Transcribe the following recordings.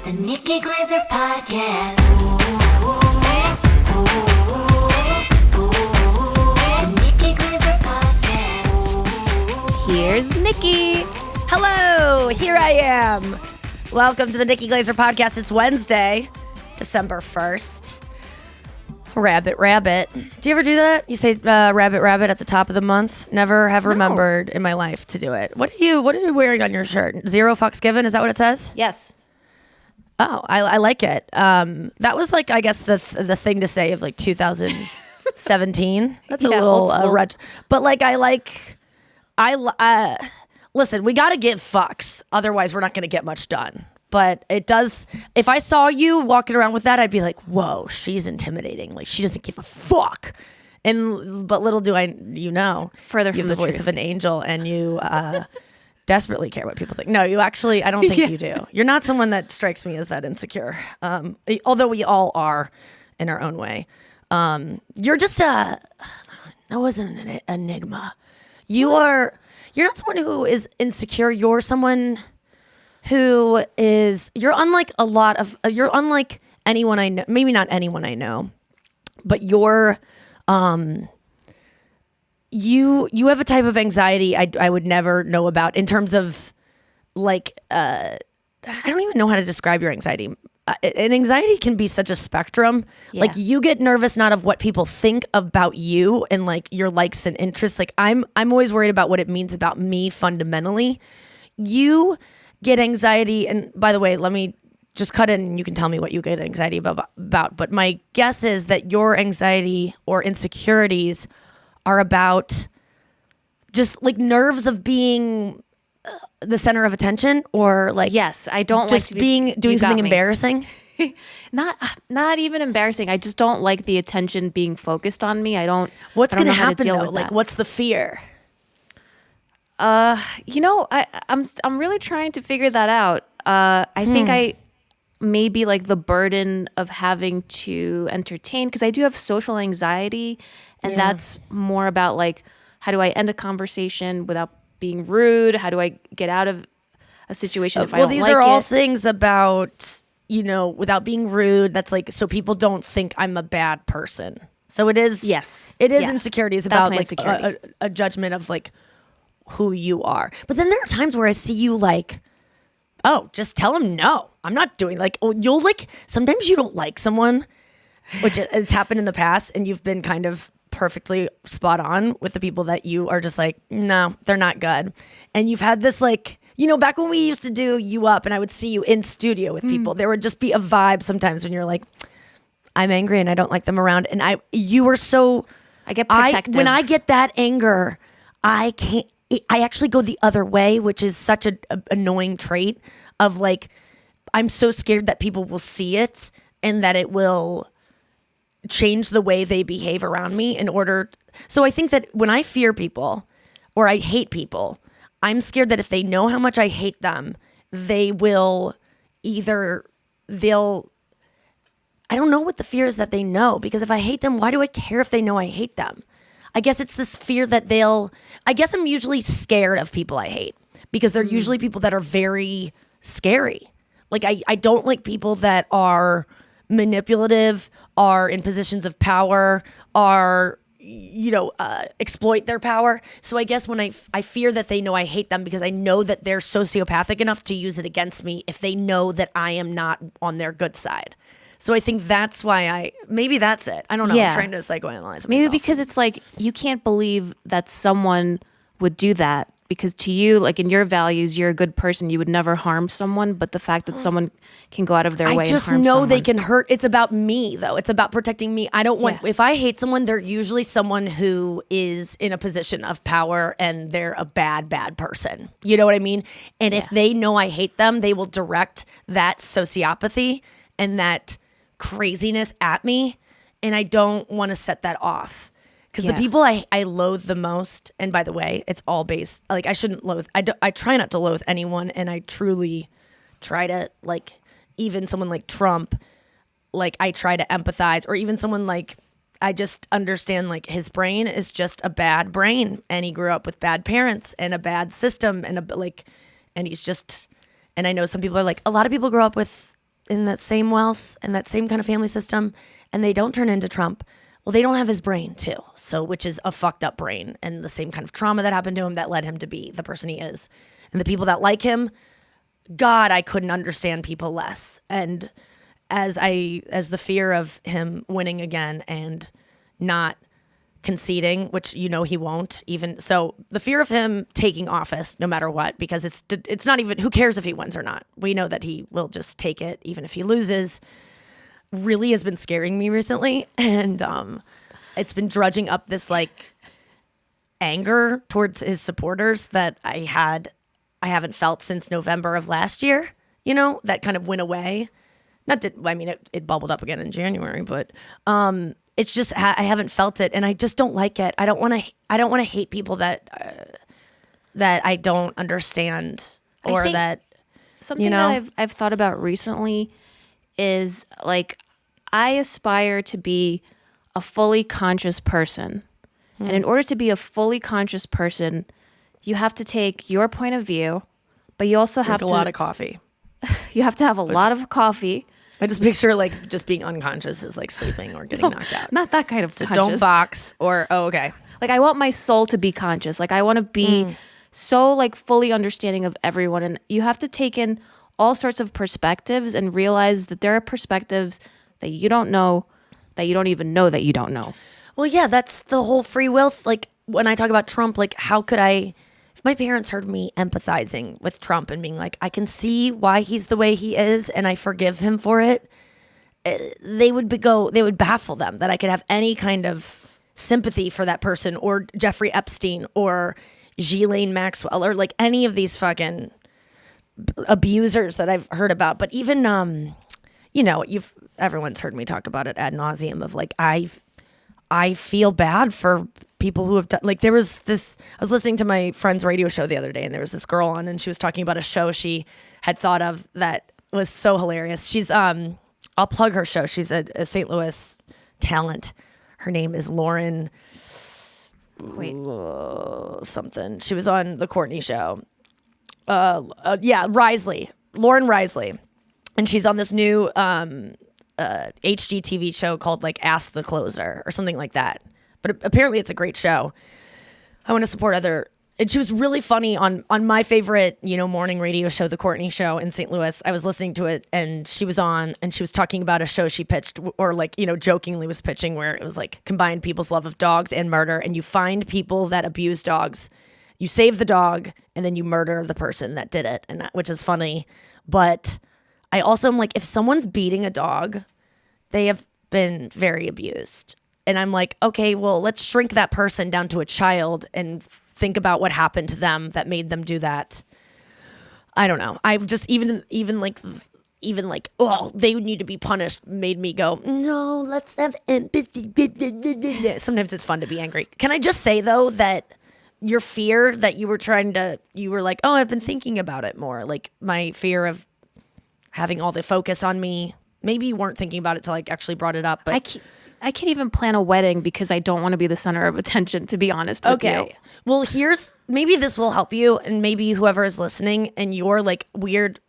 The Nikki Glaser Podcast. The Nikki Glaser Podcast. Here's Nikki. Hello, here I am. Welcome to the Nikki Glaser Podcast. It's Wednesday, December 1st. Rabbit. Do you ever do that? You say rabbit at the top of the month? Never have remembered in my life to do it. What are you wearing on your shirt? Zero fucks given? Is that what it says? Yes. Oh, I like it. That was like, I guess the thing to say of like 2017. That's a little but like listen, we got to give fucks. Otherwise we're not going to get much done. But it does, if I saw you walking around with that, I'd be like, whoa, she's intimidating. Like, she doesn't give a fuck. But little do you know, further you have from the voice truth. of an angel, and you desperately care what people think. No, you actually, I don't think you do. You're not someone that strikes me as that insecure. Although we all are in our own way. You're just that wasn't an enigma. You're not someone who is insecure. You're someone who is, you're unlike anyone I know, maybe not anyone I know, but you have a type of anxiety I would never know about in terms of like, I don't even know how to describe your anxiety. And anxiety can be such a spectrum. Yeah. Like, you get nervous not of what people think about you and like your likes and interests. Like, I'm always worried about what it means about me fundamentally. You get anxiety, and by the way, let me just cut in and you can tell me what you get anxiety about. But my guess is that your anxiety or insecurities are about just like nerves of being the center of attention, or like, Yes, I don't just like to be, doing you got something me. embarrassing. Not even embarrassing. I just don't like the attention being focused on me. What's going to know how happen deal though? with Like, that. what's the fear? I'm really trying to figure that out. I think I maybe like the burden of having to entertain, because I do have social anxiety, and that's more about like, how do I end a conversation without being rude? How do I get out of a situation if I don't like it? Well, these are all things about, without being rude. That's like, so people don't think I'm a bad person. So it is. Yes. It is Yeah. insecurities That's about my like insecurity. a judgment of like who you are. But then there are times where I see you like, oh, just tell them no. I'm not doing like, you'll like, sometimes you don't like someone, which it's happened in the past, and you've been kind of perfectly spot on with the people that you are just like, no, they're not good. And you've had this like, back when we used to do You Up and I would see you in studio with people, there would just be a vibe sometimes when you're like, I'm angry and I don't like them around. And you were so, I get protective. when I get that anger, I actually go the other way, which is such a annoying trait of like, I'm so scared that people will see it and that it will change the way they behave around me so I think that when I fear people or I hate people, I'm scared that if they know how much I hate them, I don't know what the fear is that they know, because if I hate them, why do I care if they know I hate them? I guess it's this fear that I guess I'm usually scared of people I hate, because they're usually people that are very scary. Like, I don't like people that are manipulative, are in positions of power, are, exploit their power. So I guess when I fear that they know I hate them, because I know that they're sociopathic enough to use it against me if they know that I am not on their good side. So I think that's why maybe that's it. I don't know. Yeah. I'm trying to psychoanalyze Maybe myself. because it's like, you can't believe that someone would do that, because to you, like in your values, you're a good person. You would never harm someone. But the fact that someone can go out of their way I just and harm know someone. they can hurt. It's about me, though. It's about protecting me. I don't want, Yeah. if I hate someone, they're usually someone who is in a position of power and they're a bad person. You know what I mean? And if they know I hate them, they will direct that sociopathy and that craziness at me. And I don't want to set that off. Because the people I loathe the most, and by the way, it's all based, like, I shouldn't loathe, I try not to loathe anyone, and I truly try to, like, even someone like Trump, like, I try to empathize, or even someone like, I just understand, like, his brain is just a bad brain, and he grew up with bad parents and a bad system, and and he's just, and I know some people are like, a lot of people grow up with in that same wealth and that same kind of family system, and they don't turn into Trump, well, they don't have his brain too. So, which is a fucked up brain and the same kind of trauma that happened to him that led him to be the person he is. And the people that like him, God, I couldn't understand people less. And as the fear of him winning again and not conceding, which he won't even. So the fear of him taking office, no matter what, because it's not even, who cares if he wins or not? We know that he will just take it, even if he loses, really has been scaring me recently. And it's been drudging up this like anger towards his supporters that I haven't felt since November of last year, that kind of went away. It bubbled up again in January, but it's just I haven't felt it, and I just don't like it. I don't want to hate people that I don't understand, or that something that I've thought about recently is like I aspire to be a fully conscious person, and in order to be a fully conscious person, you have to take your point of view, but you also have a lot of coffee. You have to have a lot of coffee. I just make sure like just being unconscious is like sleeping or getting knocked out. Not that kind of So conscious. don't box or, okay. Like I want my soul to be conscious. Like I want to be so like fully understanding of everyone. And you have to take in all sorts of perspectives and realize that there are perspectives that you don't know, that you don't even know that you don't know. Well, yeah, that's the whole free will. Like when I talk about Trump, like how could if my parents heard me empathizing with Trump and being like, I can see why he's the way he is and I forgive him for it, they would baffle them that I could have any kind of sympathy for that person, or Jeffrey Epstein or Ghislaine Maxwell, or like any of these fucking abusers that I've heard about. But even, everyone's heard me talk about it ad nauseum of like, I feel bad for people who have done, like there was this, I was listening to my friend's radio show the other day and there was this girl on and she was talking about a show she had thought of that was so hilarious. She's, I'll plug her show. She's a St. Louis talent. Her name is Lauren. Wait. Something. She was on the Courtney show. Risley. Lauren Risley. And she's on this new HGTV show called like Ask the Closer or something like that. But apparently it's a great show. I want to support and she was really funny on my favorite, morning radio show, The Courtney Show in St. Louis. I was listening to it and she was on and she was talking about a show she pitched, or like, jokingly was pitching, where it was like combined people's love of dogs and murder. And you find people that abuse dogs, you save the dog, and then you murder the person that did it, which is funny. But I also am like, if someone's beating a dog, they have been very abused. And I'm like, okay, well, let's shrink that person down to a child and think about what happened to them that made them do that. I don't know. I've just even like, oh, they would need to be punished, made me go, no, let's have empathy. Sometimes it's fun to be angry. Can I just say though that your fear that you were like, oh, I've been thinking about it more. Like my fear of having all the focus on me. Maybe you weren't thinking about it till I actually brought it up, but I can't even plan a wedding because I don't want to be the center of attention, to be honest with you. Well, maybe this will help you, and maybe whoever is listening and your like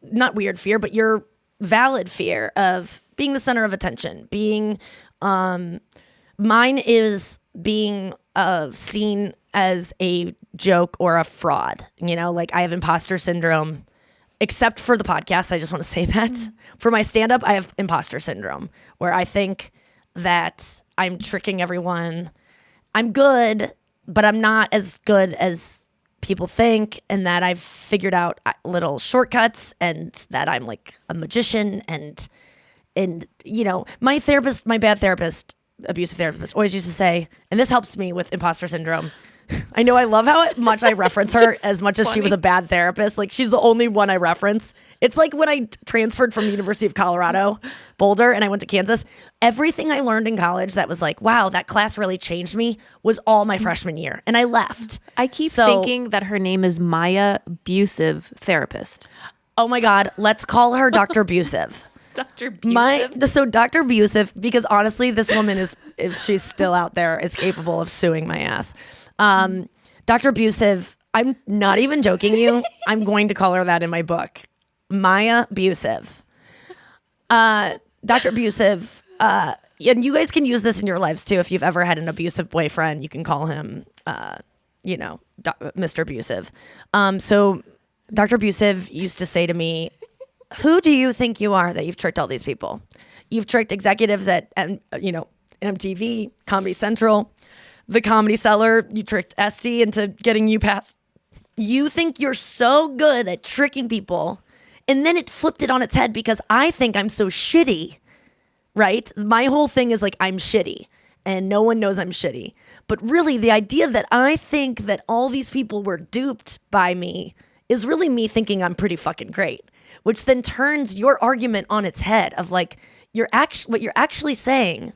not weird fear, but your valid fear of being the center of attention, being, mine is being seen as a joke or a fraud. Like I have imposter syndrome, except for the podcast. I just want to say that. For my stand-up, I have imposter syndrome, where I think that I'm tricking everyone. I'm good, but I'm not as good as people think, and that I've figured out little shortcuts, and that I'm like a magician. And my bad therapist, abusive therapist, always used to say, and this helps me with imposter syndrome. I know I love how much I reference her as much as she was a bad therapist. Like she's the only one I reference. It's like when I transferred from University of Colorado, Boulder, and I went to Kansas. Everything I learned in college that was like, wow, that class really changed me, was all my freshman year. And I left. I keep thinking that her name is Maya Abusive Therapist. Oh my God, let's call her Dr. Abusive. Dr. Abusive. So Dr. Abusive, because honestly, this woman is, if she's still out there, is capable of suing my ass. Dr. Abusive, I'm not even joking you. I'm going to call her that in my book. Maya Abusive. Dr. Abusive, and you guys can use this in your lives too. If you've ever had an abusive boyfriend, you can call him, Mr. Abusive. So Dr. Abusive used to say to me, who do you think you are that you've tricked all these people? You've tricked executives at, MTV, Comedy Central, the Comedy Cellar. You tricked Esty into getting you past. You think you're so good at tricking people. And then it flipped it on its head because I think I'm so shitty, right? My whole thing is like, I'm shitty and no one knows I'm shitty. But really the idea that I think that all these people were duped by me is really me thinking I'm pretty fucking great, which then turns your argument on its head of like, what you're actually saying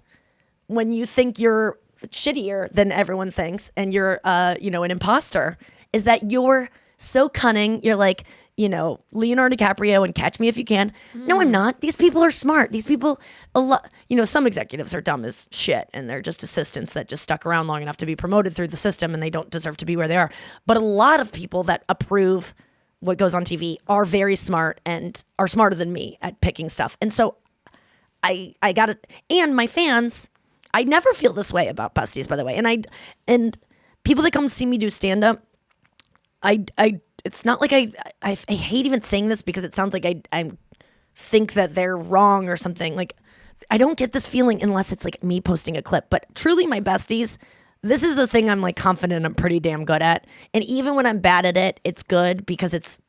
when you think you're shittier than everyone thinks and you're, an imposter is that you're so cunning. You're like, Leonardo DiCaprio and Catch Me If You Can. No, I'm not. These people are smart. These people, some executives are dumb as shit and they're just assistants that just stuck around long enough to be promoted through the system and they don't deserve to be where they are. But a lot of people that approve what goes on TV are very smart and are smarter than me at picking stuff. And so I got it. And my fans, I never feel this way about besties, by the way. And people that come see me do stand-up, it's not like I hate even saying this because it sounds like I think that they're wrong or something. Like, I don't get this feeling unless it's like me posting a clip. But truly, my besties, this is a thing I'm like confident I'm pretty damn good at. And even when I'm bad at it, it's good because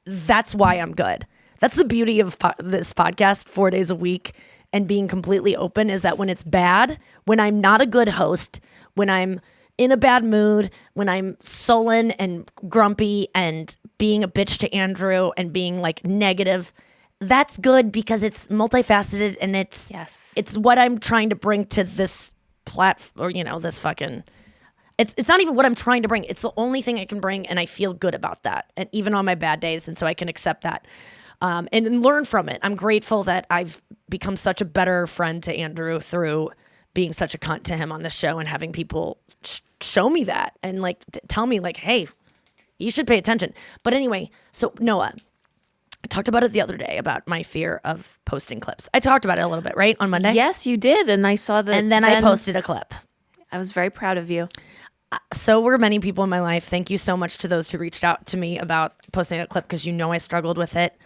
that's why I'm good. That's the beauty of this podcast 4 days a week and being completely open is that when it's bad, when I'm not a good host, when I'm in a bad mood, when I'm sullen and grumpy and being a bitch to Andrew and being like negative, that's good because it's multifaceted and it's what I'm trying to bring to this platform, this fucking, it's not even what I'm trying to bring. It's the only thing I can bring and I feel good about that. And even on my bad days. And so I can accept that and learn from it. I'm grateful that I've become such a better friend to Andrew through being such a cunt to him on the show and having people show me that and like tell me like, hey, you should pay attention. But anyway, so Noah, I talked about it the other day about my fear of posting clips. I talked about it a little bit, right? On Monday? Yes, you did. And I saw that. And then I posted a clip. I was very proud of you. So were many people in my life. Thank you so much to those who reached out to me about posting a clip because I struggled with it.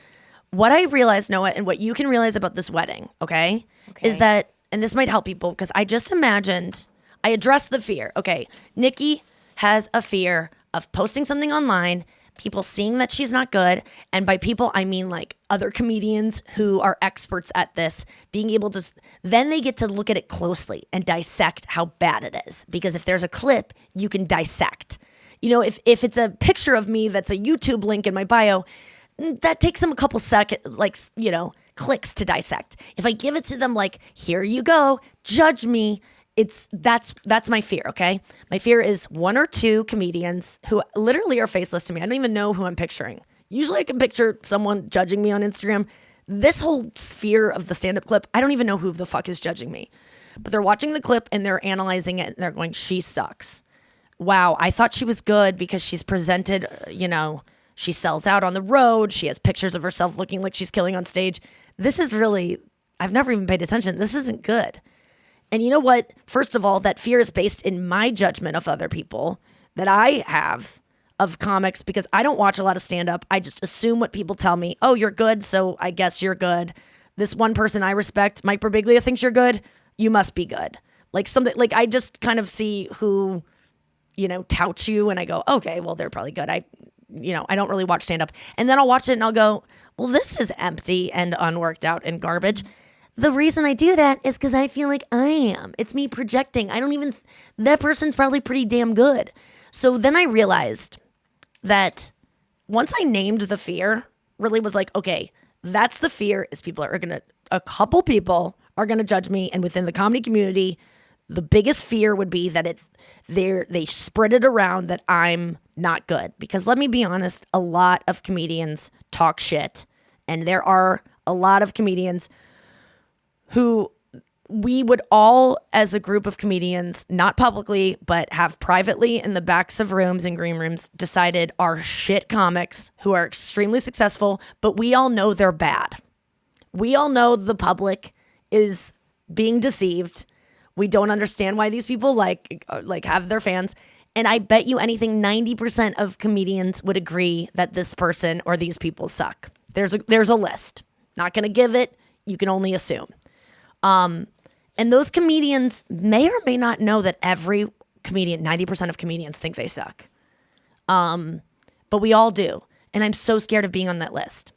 What I realized, Noah, and what you can realize about this wedding, okay. Is that, and this might help people because I just imagined, I addressed the fear. Okay, Nikki has a fear of posting something online, people seeing that she's not good, and by people, I mean like other comedians who are experts at this, being able to, then they get to look at it closely and dissect how bad it is. Because if there's a clip, you can dissect. If it's a picture of me that's a YouTube link in my bio, that takes them a couple seconds, clicks to dissect. If I give it to them like, here you go, judge me, that's my fear, okay? My fear is one or two comedians who literally are faceless to me. I don't even know who I'm picturing. Usually I can picture someone judging me on Instagram. This whole sphere of the stand-up clip, I don't even know who the fuck is judging me. But they're watching the clip and they're analyzing it and they're going, she sucks. Wow, I thought she was good because she's presented, she sells out on the road. She has pictures of herself looking like she's killing on stage. This is really, I've never even paid attention. This isn't good. And you know what? First of all, that fear is based in my judgment of other people that I have of comics because I don't watch a lot of stand-up. I just assume what people tell me. Oh, you're good, so I guess you're good. This one person I respect, Mike Birbiglia, thinks you're good. You must be good. Like something, like I just kind of see who, touts you and I go, okay, well, they're probably good. I don't really watch stand-up. And then I'll watch it and I'll go, well, this is empty and unworked out and garbage. The reason I do that is because I feel like I am. It's me projecting. That person's probably pretty damn good. So then I realized that once I named the fear, really was like, okay, that's the fear is a couple people are going to judge me. And within the comedy community, the biggest fear would be that they spread it around that I'm not good. Because let me be honest, a lot of comedians talk shit. And there are a lot of comedians who we would all, as a group of comedians, not publicly, but have privately in the backs of rooms and green rooms, decided are shit comics who are extremely successful, but we all know they're bad, We all know the public is being deceived. We don't understand why these people like have their fans. And I bet you anything 90% of comedians would agree that this person or these people suck. There's a list. Not going to give it. You can only assume. And those comedians may or may not know that every comedian, 90% of comedians think they suck. But we all do. And I'm so scared of being on that list.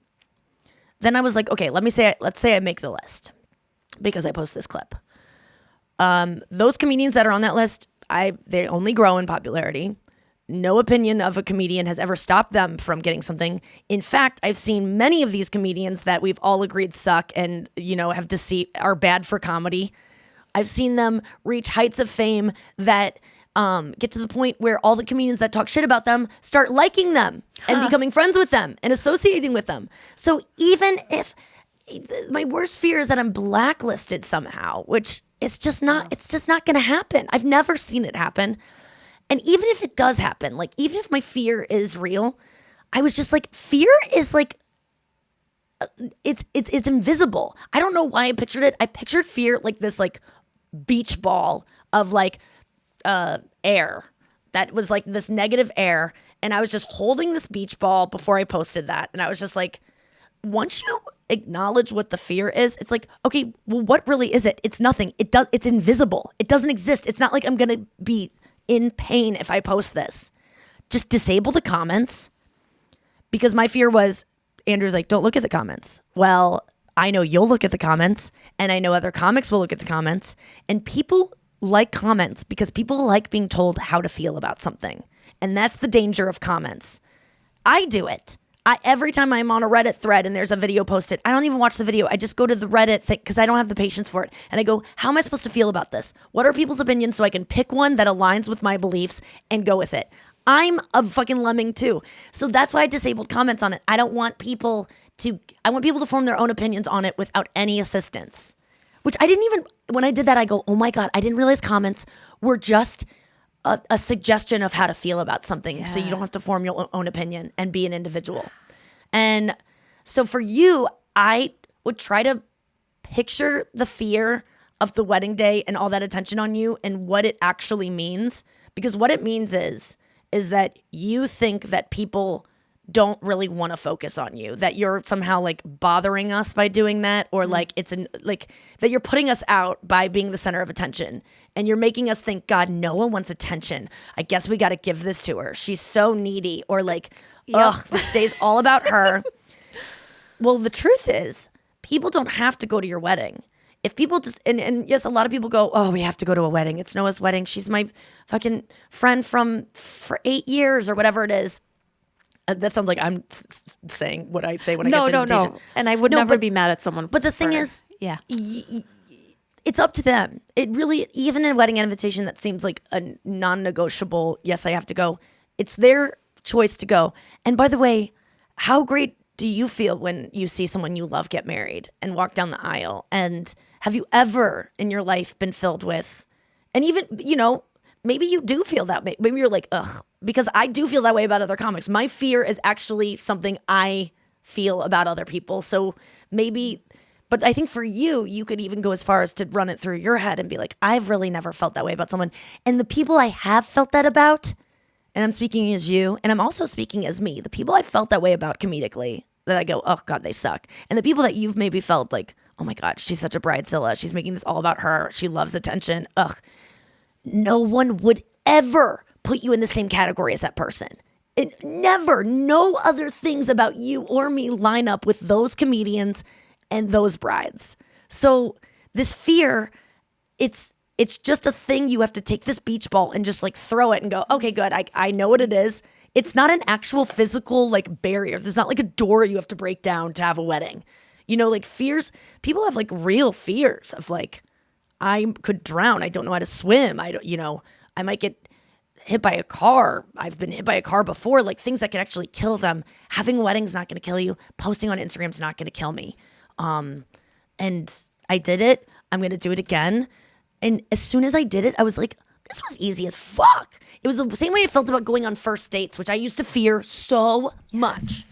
Then I was like, okay, let's say I make the list because I post this clip. Those comedians that are on that list, they only grow in popularity. No opinion of a comedian has ever stopped them from getting something. In fact, I've seen many of these comedians that we've all agreed suck and, have deceit, are bad for comedy. I've seen them reach heights of fame that get to the point where all the comedians that talk shit about them start liking them and becoming friends with them and associating with them. So even if my worst fear is that I'm blacklisted somehow, which it's just not going to happen. I've never seen it happen. And even if it does happen, like even if my fear is real, I was just like, fear is like, it's invisible. I don't know why I pictured it. I pictured fear like this like beach ball of like air that was like this negative air. And I was just holding this beach ball before I posted that. And I was just like, once you acknowledge what the fear is, it's like, okay, well, what really is it? It's nothing. It's invisible. It doesn't exist. It's not like I'm going to be in pain if I post this. Just disable the comments, because my fear was, Andrew's like, don't look at the comments. Well, I know you'll look at the comments, and I know other comics will look at the comments, and people like comments because people like being told how to feel about something. And that's the danger of comments. I do it. Every time I'm on a Reddit thread and there's a video posted, I don't even watch the video. I just go to the Reddit thing because I don't have the patience for it. And I go, how am I supposed to feel about this? What are people's opinions so I can pick one that aligns with my beliefs and go with it? I'm a fucking lemming too. So that's why I disabled comments on it. I want people to form their own opinions on it without any assistance. Which I didn't even, when I did that, I go, oh my God, I didn't realize comments were just a suggestion of how to feel about something. So you don't have to form your own opinion and be an individual. And so for you, I would try to picture the fear of the wedding day and all that attention on you and what it actually means. Because what it means is that you think that people don't really want to focus on you, that you're somehow like bothering us by doing that, or like that you're putting us out by being the center of attention, and you're making us think, God, no one wants attention. I guess we got to give this to her. She's so needy, or like, ugh, this day's all about her. Well, the truth is, people don't have to go to your wedding. If people just, and yes, a lot of people go, oh, we have to go to a wedding. It's Noah's wedding. She's my fucking friend for 8 years or whatever it is. That sounds like I'm saying what I say when I get the invitation. No. And I would never be mad at someone. But the thing is, it's up to them. It really, even in a wedding invitation that seems like a non-negotiable, yes, I have to go. It's their choice to go. And by the way, how great do you feel when you see someone you love get married and walk down the aisle? And have you ever in your life been filled with, and even, maybe you do feel that way. Maybe you're like, ugh, because I do feel that way about other comics. My fear is actually something I feel about other people. So maybe, but I think for you, you could even go as far as to run it through your head and be like, I've really never felt that way about someone. And the people I have felt that about, and I'm speaking as you, and I'm also speaking as me, the people I felt that way about comedically, that I go, oh God, they suck. And the people that you've maybe felt like, oh my God, she's such a bridezilla. She's making this all about her. She loves attention. Ugh. No one would ever put you in the same category as that person. It never. No other things about you or me line up with those comedians and those brides. So this fear, it's just a thing. You have to take this beach ball and just like throw it and go, okay, good. I know what it is. It's not an actual physical like barrier. There's not like a door you have to break down to have a wedding. Like fears, people have like real fears of like, I could drown. I don't know how to swim. I might get hit by a car. I've been hit by a car before, like things that could actually kill them. Having a wedding's not going to kill you. Posting on Instagram's not going to kill me. And I did it. I'm going to do it again. And as soon as I did it, I was like, this was easy as fuck. It was the same way I felt about going on first dates, which I used to fear so much.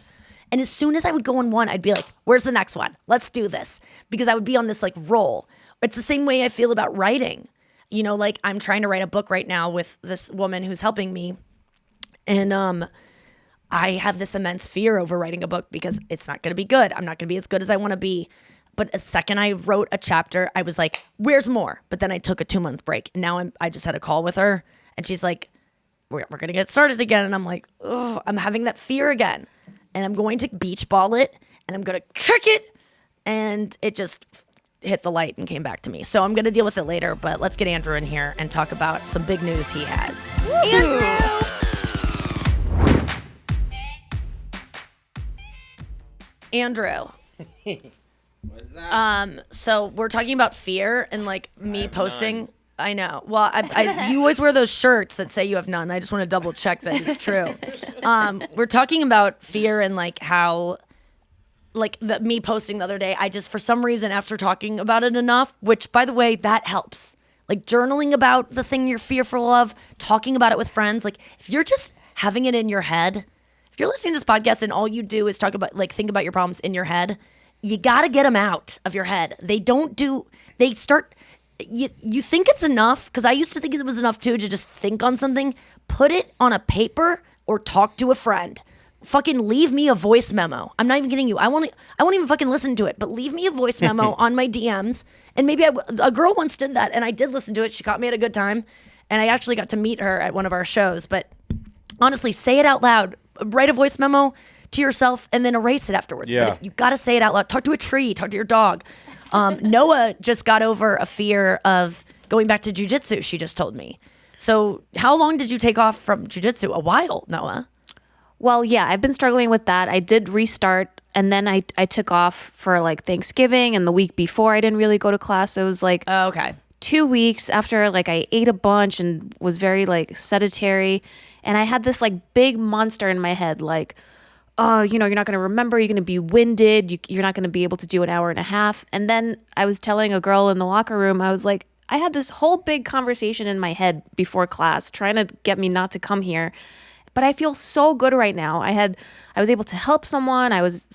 And as soon as I would go on one, I'd be like, where's the next one? Let's do this. Because I would be on this like roll. It's the same way I feel about writing. You know, like I'm trying to write a book right now with this woman who's helping me. And I have this immense fear over writing a book because it's not going to be good. I'm not going to be as good as I want to be. But the second I wrote a chapter, I was like, where's more? But then I took a 2-month break. And now I just had a call with her. And she's like, we're going to get started again. And I'm like, oh, I'm having that fear again. And I'm going to beach ball it. And I'm going to kick it. And it just hit the light and came back to me. So I'm going to deal with it later. But let's get Andrew in here and talk about some big news he has. Andrew. So we're talking about fear and like me posting. None. I know. Well, you always wear those shirts that say you have none. I just want to double check that it's true. We're talking about fear and like how, like me posting the other day. I just for some reason after talking about it enough, which by the way that helps. Like journaling about the thing you're fearful of, talking about it with friends. Like if you're just having it in your head, if you're listening to this podcast and all you do is talk about like think about your problems in your head. You got to get them out of your head. They start, you think it's enough, because I used to think it was enough too to just think on something. Put it on a paper or talk to a friend. Fucking leave me a voice memo. I'm not even kidding you. I won't even fucking listen to it, but leave me a voice memo on my DMs. And maybe a girl once did that and I did listen to it. She caught me at a good time. And I actually got to meet her at one of our shows. But honestly, say it out loud. Write a voice memo to yourself and then erase it afterwards. Yeah. But if you got to say it out loud, talk to a tree, talk to your dog. Noah just got over a fear of going back to jujitsu, she just told me. So how long did you take off from jujitsu? A while, Noah. Well, yeah, I've been struggling with that. I did restart and then I took off for like Thanksgiving, and the week before I didn't really go to class. So it was like 2 weeks after like I ate a bunch and was very like sedentary. And I had this like big monster in my head, like, oh, you know, you're not going to remember, you're going to be winded, you're not going to be able to do an hour and a half. And then I was telling a girl in the locker room, I was like, I had this whole big conversation in my head before class trying to get me not to come here. But I feel so good right now. I was able to help someone. I was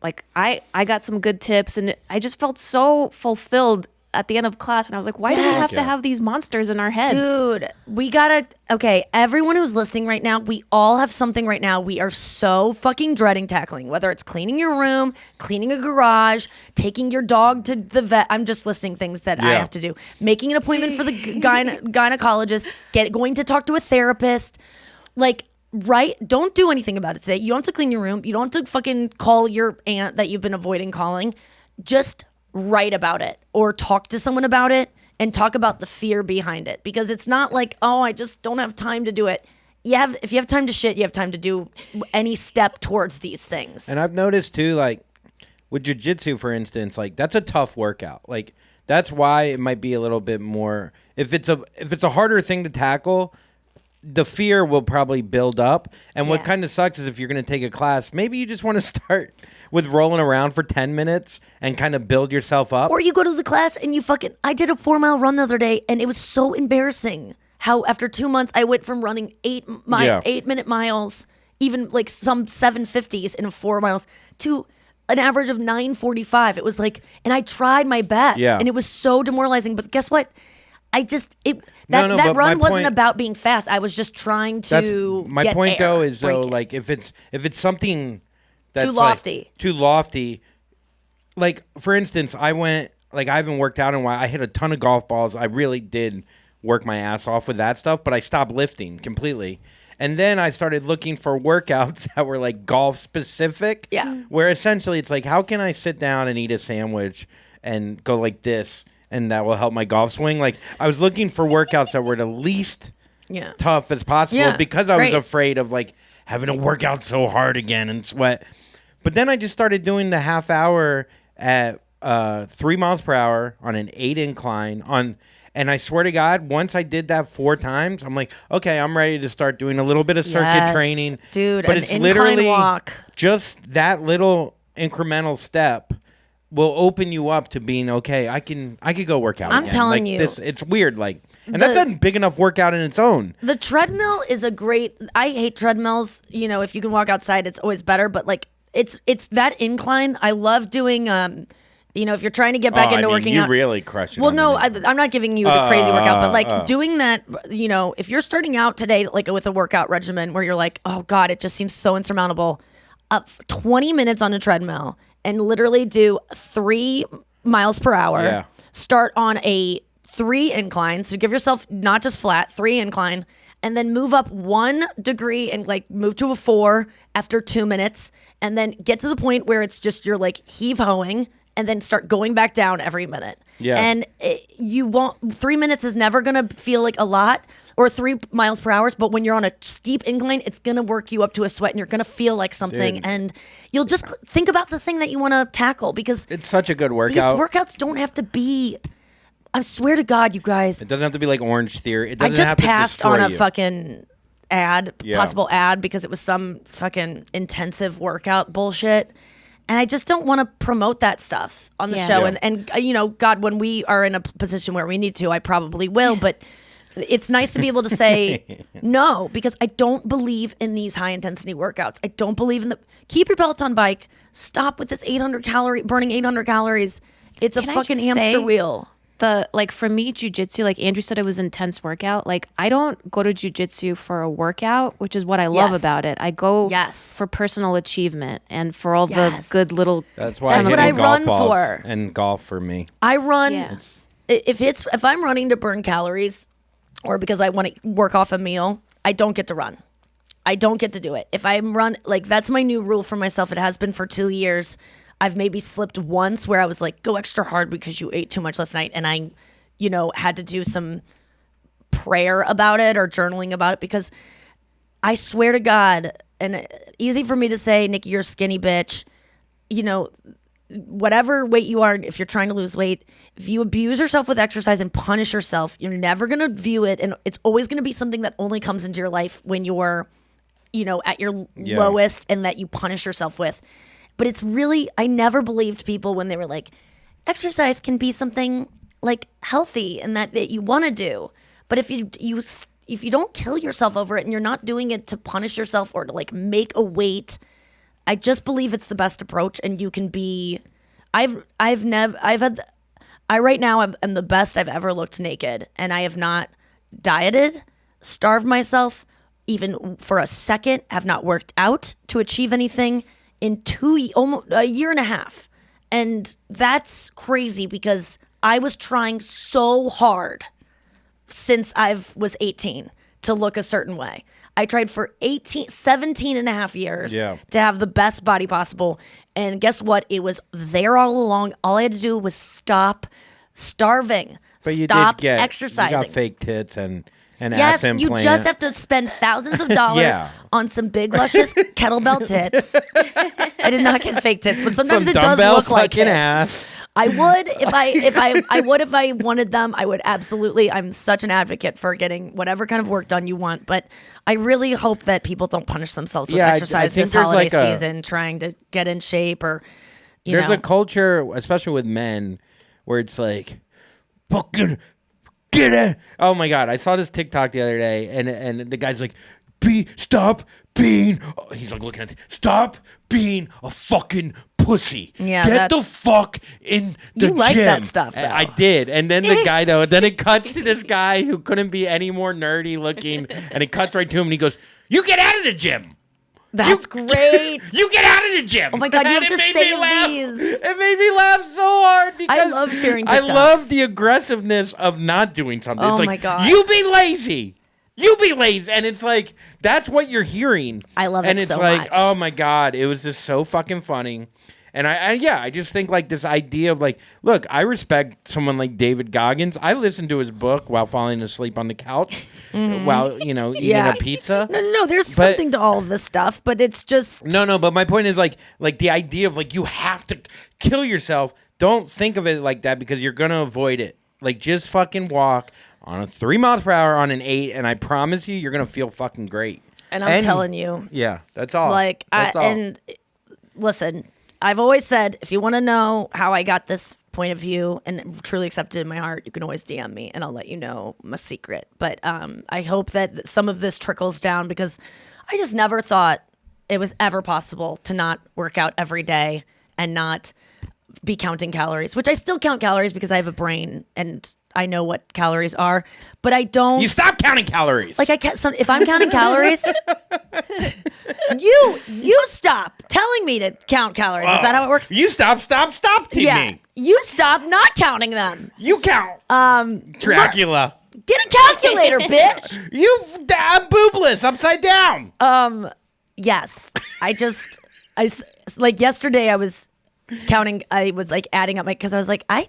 like, I got some good tips, and I just felt so fulfilled at the end of class. And I was like, why do we have to have these monsters in our head? Dude, we gotta, okay, everyone who's listening right now, we all have something right now we are so fucking dreading tackling, whether it's cleaning your room, cleaning a garage, taking your dog to the vet. I'm just listing things that I have to do. Making an appointment for the gynecologist, going to talk to a therapist. Like, right? Don't do anything about it today. You don't have to clean your room. You don't have to fucking call your aunt that you've been avoiding calling. Just write about it or talk to someone about it and talk about the fear behind it, because it's not like, oh, I just don't have time to do it. If you have time to shit, you have time to do any step towards these things. And I've noticed too, like with jiu-jitsu, for instance, like that's a tough workout. Like that's why it might be a little bit more, if it's a harder thing to tackle, the fear will probably build up. And what kind of sucks is if you're going to take a class, maybe you just want to start with rolling around for 10 minutes and kind of build yourself up. Or you go to the class and I did a 4-mile run the other day, and it was so embarrassing how after 2 months I went from running 8-minute miles, even like some 750s in 4 miles, to an average of 9:45. It was like, and I tried my best, and it was so demoralizing. But guess what? That run wasn't about being fast. I was just trying to my get point air, though is though, like if it's something that's too lofty, like for instance, I haven't worked out in a while. I hit a ton of golf balls. I really did work my ass off with that stuff, but I stopped lifting completely. And then I started looking for workouts that were like golf specific. Yeah. Where essentially it's like, how can I sit down and eat a sandwich and go like this, and that will help my golf swing? Like I was looking for workouts that were the least tough as possible because I was afraid of like having to work out so hard again and sweat. But then I just started doing the half hour at 3 miles per hour on an 8 incline and I swear to God, once I did that 4 times, I'm like, okay, I'm ready to start doing a little bit of circuit training. Dude, but an it's incline literally walk. Just that little incremental step will open you up to being okay. I could go work out. I'm again. telling like you, this. It's weird. Like, and that's a big enough workout in its own. The treadmill is I hate treadmills. You know, if you can walk outside, it's always better. But like it's that incline. I love doing if you're trying to get back into working you out. really crush it. Well, no, I'm not giving you the crazy workout, but like doing that, if you're starting out today, like with a workout regimen where you're like, oh God, it just seems so insurmountable, 20 minutes on a treadmill and literally do 3 miles per hour. Yeah. Start on a 3 incline. So give yourself not just flat, 3 incline, and then move up 1 degree and like move to a 4 after 2 minutes. And then get to the point where it's just you're like heave-hoing and then start going back down every minute. Yeah. And you won't, 3 minutes is never going to feel like a lot or 3 miles per hour. But when you're on a steep incline, it's going to work you up to a sweat and you're going to feel like something. Dude. And you'll just think about the thing that you want to tackle because It's such a good these workout. workouts don't have to be, I swear to God, you guys. It doesn't have to be like Orange Theory. It I doesn't just have to passed destroy on a you. fucking Yeah. possible ad because it was some fucking intensive workout bullshit. And I just don't want to promote that stuff on the Yeah. show. Yeah. And God, when we are in a position where we need to, I probably will. But it's nice to be able to say no, because I don't believe in these high intensity workouts. I don't believe in keep your Peloton bike. Stop with this burning 800 calories. It's a Can I fucking just hamster say- wheel. For me, jujitsu, like Andrew said, it was intense workout. Like I don't go to jujitsu for a workout, which is what I love Yes. about it. I go Yes. for personal achievement and for all Yes. the good little. That's why That's I what hit I golf run balls for. and golf for me. I run Yeah. if I'm running to burn calories or because I want to work off a meal, I don't get to run. I don't get to do it. If I'm that's my new rule for myself. It has been for 2 years. I've maybe slipped once where I was like, go extra hard because you ate too much last night. And I, had to do some prayer about it or journaling about it because I swear to God, and easy for me to say, Nikki, you're a skinny bitch. Whatever weight you are, if you're trying to lose weight, if you abuse yourself with exercise and punish yourself, you're never going to view it. And it's always going to be something that only comes into your life when you're, at your lowest and that you punish yourself with. But it's really, I never believed people when they were like, exercise can be something like healthy and that you want to do. But if you don't kill yourself over it and you're not doing it to punish yourself or to like make a weight, I just believe it's the best approach. And you can be, I right now am the best I've ever looked naked, and I have not dieted, starved myself even for a second, have not worked out to achieve anything in almost a year and a half. And that's crazy because I was trying so hard since I was 18 to look a certain way. I tried for 17 and a half years Yeah. to have the best body possible. And guess what? It was there all along. All I had to do was stop starving, But you stop did get exercising. You got fake tits and ass Yes, implant. you just have to spend thousands of dollars Yeah. on some big luscious kettlebell tits. I did not get fake tits, but sometimes some it does dumbbell look like fucking it. ass. I would if I wanted them. I would absolutely. I'm such an advocate for getting whatever kind of work done you want, but I really hope that people don't punish themselves with Yeah, I exercise think this there's holiday like a- season trying to get in shape or There's a culture, especially with men, where it's like, fucking get it. Oh my God. I saw this TikTok the other day, and the guy's like, stop being, he's like looking at it, stop being a fucking pussy. Yeah, Get the that's- fuck in the You like gym. that stuff, though. I did. And then the guy, then it cuts to this guy who couldn't be any more nerdy looking, and it cuts right to him, and he goes, you get out of the gym. That's great. You get out of the gym. Oh my God, you And have it to made me save laugh. these. It made me laugh so hard because love sharing I TikToks. love the aggressiveness of not doing something. Oh It's like, my God. you be lazy. You be lazy. And it's like, that's what you're hearing. I love and it it's so like, much. oh my God, it was just so fucking funny. And I just think like this idea of like, look, I respect someone like David Goggins. I listened to his book while falling asleep on the couch while, eating Yeah. a pizza. No, there's But- something to all of this stuff, but it's just No, but my point is like the idea of like you have to kill yourself. Don't think of it like that because you're gonna avoid it. Like just fucking walk on a 3 miles per hour on an 8, and I promise you're gonna feel fucking great. And I'm telling you, yeah, that's all. like That's all. and listen, I've always said if you want to know how I got this point of view and truly accept it in my heart, you can always DM me and I'll let you know my secret. But I hope that some of this trickles down because I just never thought it was ever possible to not work out every day and not be counting calories, which I still count calories because I have a brain and I know what calories are, but I don't. You stop counting calories. Like I can't. So if I'm counting calories, you stop telling me to count calories. Is that how it works? You stop Yeah. You stop not counting them. You count. Dracula. Get a calculator, bitch. I'm boobless, upside down. Yes. Like yesterday I was counting, I was like adding up because I was like, I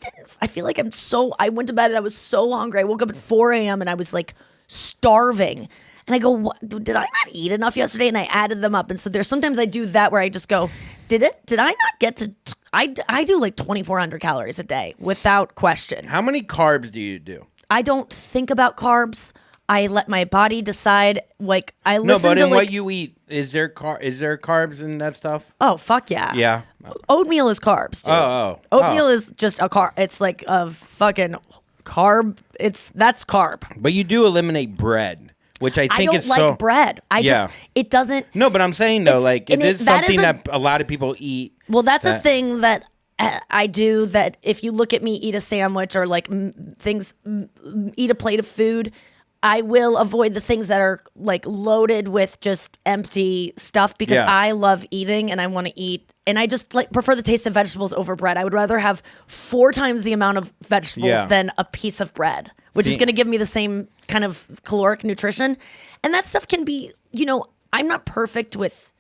feel like I went to bed and I was so hungry. I woke up at 4 a.m. and I was like starving. And I go, what, did I not eat enough yesterday? And I added them up. And so sometimes I do that where I just go, did I not get to, I do like 2,400 calories a day without question. How many carbs do you do? I don't think about carbs. I let my body decide. Like I listen No, but to in what you eat, is there carbs in that stuff? Oh fuck yeah. Yeah. Oatmeal is carbs, dude. Oatmeal is just a carb. It's like a fucking carb. That's carb. But you do eliminate bread, which I think is so. I don't like bread. It doesn't. No, but I'm saying though, like it is something that a lot of people eat. Well, that's a thing that I do. That if you look at me eat a sandwich or like eat a plate of food, I will avoid the things that are like loaded with just empty stuff because I love eating and I want to eat. And I just like prefer the taste of vegetables over bread. I would rather have 4 times the amount of vegetables than a piece of bread, which is going to give me the same kind of caloric nutrition. And that stuff can be, I'm not perfect with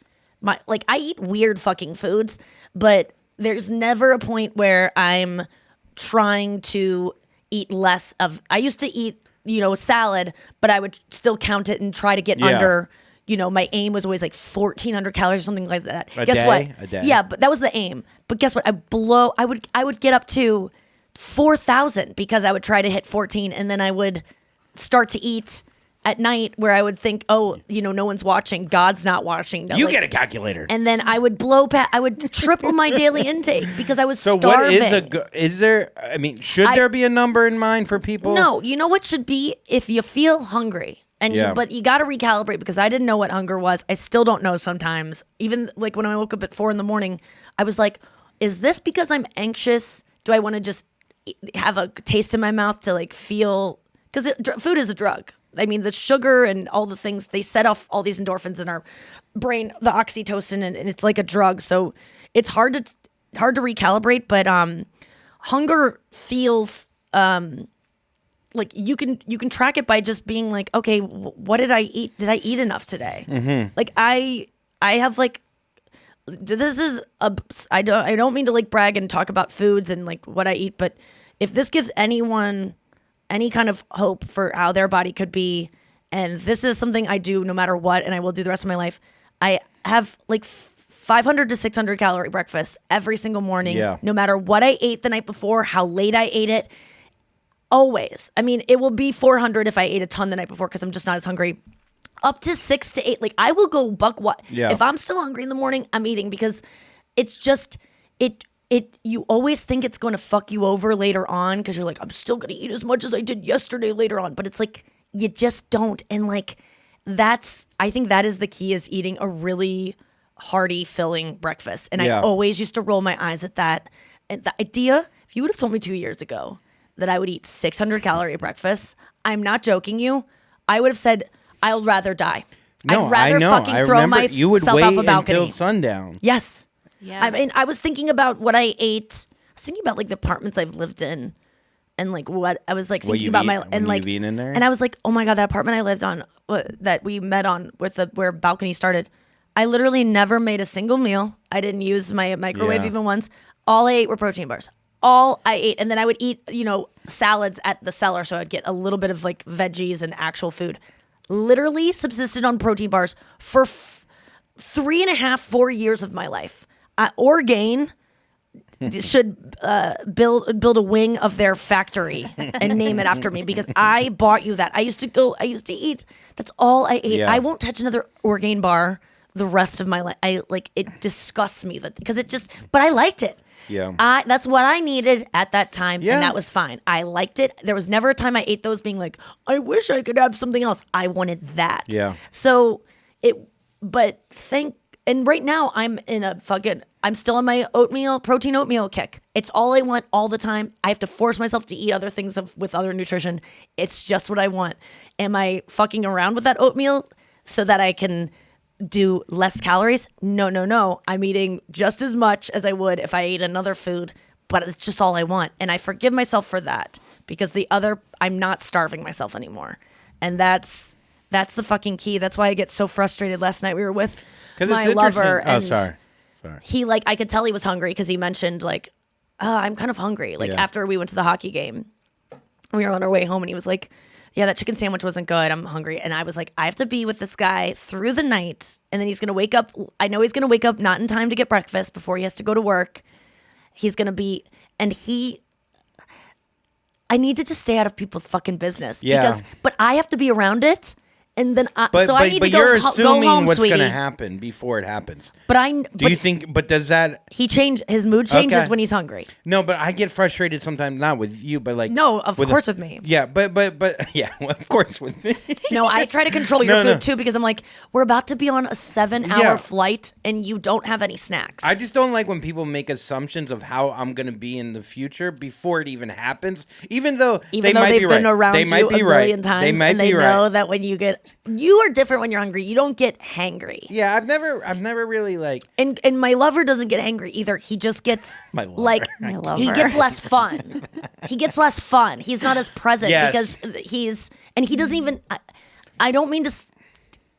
I eat weird fucking foods, but there's never a point where I'm trying to eat less of, I used to eat, salad, but I would still count it and try to get under, my aim was always like 1,400 calories or something like that. A Guess day? what? A day. Yeah, but that was the aim. But guess what? I would get up to 4,000 because I would try to hit 14 and then I would start to eat at night where I would think, no one's watching. God's not watching. No, You get a calculator. And then I would I would triple my daily intake because I was so starving. what is there, should there be a number in mind for people? No, you know what should be? If you feel hungry, but you got to recalibrate because I didn't know what hunger was. I still don't know sometimes. Even like when I woke up at 4 a.m, I was like, is this because I'm anxious? Do I want to just have a taste in my mouth to like feel, because food is a drug. I mean, the sugar and all the things, they set off all these endorphins in our brain, the oxytocin, and it's like a drug. So it's hard to recalibrate, but hunger feels like you can track it by just being like, okay, what did I eat? Did I eat enough today? Mm-hmm. Like I have like, this is I don't mean to like brag and talk about foods and like what I eat, but if this gives anyone any kind of hope for how their body could be, and this is something I do no matter what, and I will do the rest of my life. I have like 500 to 600 calorie breakfast every single morning, no matter what I ate the night before, how late I ate it. Always. I mean, it will be 400 if I ate a ton the night before because I'm just not as hungry. Up to 6 to 8. Like I will go buck what. Yeah. If I'm still hungry in the morning, I'm eating because it's just you always think it's going to fuck you over later on because you're like, I'm still going to eat as much as I did yesterday later on. But it's like, you just don't. And like, I think that is the key, is eating a really hearty, filling breakfast. And I always used to roll my eyes at that. And the idea, if you would have told me 2 years ago that I would eat 600 calorie breakfasts, I'm not joking you. I would have said, I'll rather die. No, I'd rather I know. fucking throw myself you would off wait a balcony. until sundown. Yes. Yeah. I mean, I was thinking about what I ate. I was thinking about like the apartments I've lived in, and like what I was like thinking about in there. And I was like, oh my god, that apartment I lived on, that we met on with where balcony started. I literally never made a single meal. I didn't use my microwave even once. All I ate were protein bars. All I ate, and then I would eat salads at the cellar, so I'd get a little bit of like veggies and actual food. Literally subsisted on protein bars for 3.5, 4 years of my life. Orgain should build a wing of their factory and name it after me because I bought you that. I used to eat. That's all I ate. Yeah. I won't touch another Orgain bar the rest of my life. It disgusts me because but I liked it. Yeah. That's what I needed at that time, Yeah. and that was fine. I liked it. There was never a time I ate those being like, I wish I could have something else. I wanted that. Yeah. So And right now I'm still on my protein oatmeal kick. It's all I want all the time. I have to force myself to eat other things with other nutrition. It's just what I want. Am I fucking around with that oatmeal so that I can do less calories? No. I'm eating just as much as I would if I ate another food, but it's just all I want. And I forgive myself for that because I'm not starving myself anymore. And that's the fucking key. That's why I get so frustrated. Last night we were with my lover. And sorry. He I could tell he was hungry because he mentioned I'm kind of hungry. After we went to the hockey game, we were on our way home and he was like, yeah, that chicken sandwich wasn't good. I'm hungry. And I was like, I have to be with this guy through the night. And then he's going to wake up. I know he's going to wake up not in time to get breakfast before he has to go to work. He's going to be, I need to just stay out of people's fucking business. Yeah. But I have to be around it. And then I need to you're go assuming home, what's sweetie. going to happen before it happens. Do you think? But does that? His mood changes when he's hungry. No, but I get frustrated sometimes. Not with you, but of course with me. Yeah, but yeah, well, of course with me. No, I try to control your food too because I'm like, we're about to be on a 7-hour flight and you don't have any snacks. I just don't like when people make assumptions of how I'm going to be in the future before it even happens. Even though they might they've be been right. around They you might be a right. million times, They might and they be know right. that when you are different when you're hungry. You don't get hangry. Yeah, I've never really And my lover doesn't get angry either. He just gets My lover. he gets less fun. He gets less fun. He's not as present Yes. because he doesn't even. I don't mean to.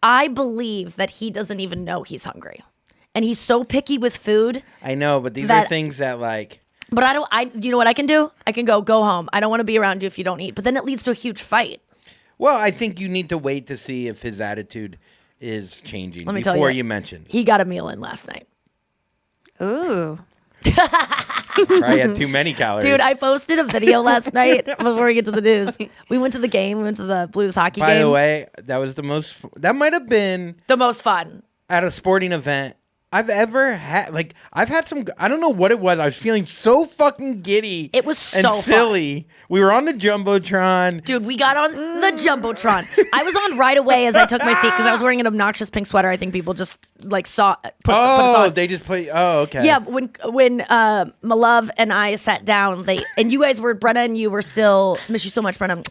I believe that he doesn't even know he's hungry, and he's so picky with food. I know, but these are things that But I don't. You know what I can do? I can go home. I don't want to be around you if you don't eat. But then it leads to a huge fight. Well, I think you need to wait to see if his attitude is changing Let me tell before you, you mention. He got a meal in last night. Ooh. Probably had too many calories. Dude, I posted a video last night before we get to the news. We went to the game. We went to the Blues hockey game. By the way, that was that might have been the most fun at a sporting event I've ever had. I've had some, I don't know what it was. I was feeling so fucking giddy. It was and so silly. fun. We were on the Jumbotron. Dude, we got on the Jumbotron. I was on right away as I took my seat because I was wearing an obnoxious pink sweater. I think people just saw put us on. They just put, okay. Yeah, when my love and I sat down, and you guys were, Brenna and you were still, miss you so much, Brenna.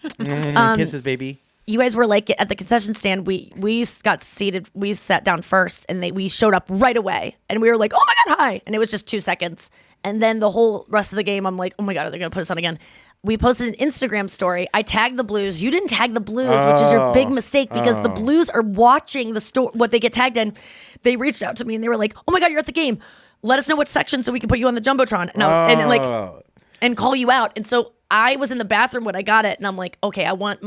Kisses, baby. You guys were at the concession stand. We got seated. We sat down first, and we showed up right away. And we were like, "Oh my god, hi!" And it was just 2 seconds. And then the whole rest of the game, I'm like, "Oh my god, are they gonna put us on again?" We posted an Instagram story. I tagged the Blues. You didn't tag the Blues, which is your big mistake because the Blues are watching what they get tagged in. They reached out to me and they were like, "Oh my god, you're at the game. Let us know what section so we can put you on the Jumbotron." And and call you out. And so I was in the bathroom when I got it, and I'm like, "Okay, I want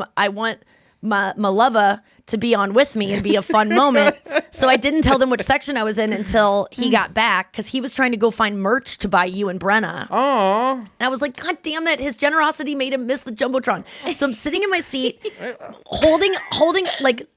my lover to be on with me and be a fun moment." So I didn't tell them which section I was in until he got back because he was trying to go find merch to buy you and Brenna. Aww. And I was like, God damn it. His generosity made him miss the Jumbotron. So I'm sitting in my seat, holding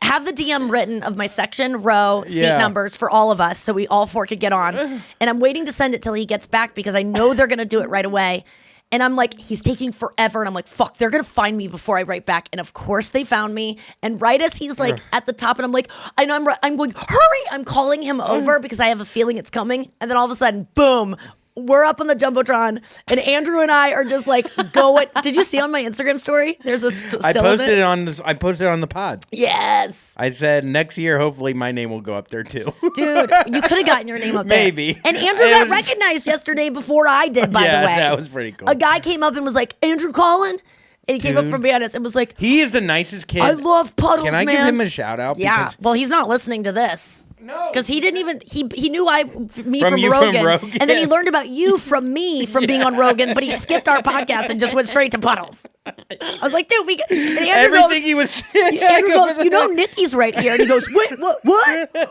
have the DM written of my section, row, seat numbers for all of us so we all 4 could get on. And I'm waiting to send it till he gets back because I know they're going to do it right away. And I'm like, he's taking forever. And I'm like, fuck, they're going to find me before I write back. And of course they found me. And right as he's at the top, and I'm like, I'm going, hurry. I'm calling him over because I have a feeling it's coming. And then all of a sudden, boom, we're up on the Jumbotron. And Andrew and I are just going. Did you see on my Instagram story? There's a still I posted of it. I posted it on the pod. Yes. I said next year, hopefully my name will go up there too. Dude, you could have gotten your name up there. Maybe. And Andrew got recognized yesterday before I did, by the way. that was pretty cool. A guy came up and was like, Andrew Collin? And he came up from behind us and was like, he is the nicest kid. I love puddles, Can I give him a shout out? Yeah. Because Well, he's not listening to this. No. Because he didn't even, he knew me From from you from Rogan. Rogan. And then he learned about you from me from being on Rogan, but he skipped our podcast and just went straight to puddles. I was like, dude, and Andrew everything he was saying. Andrew goes, you know, Nikki's right here. And he goes, wait, what?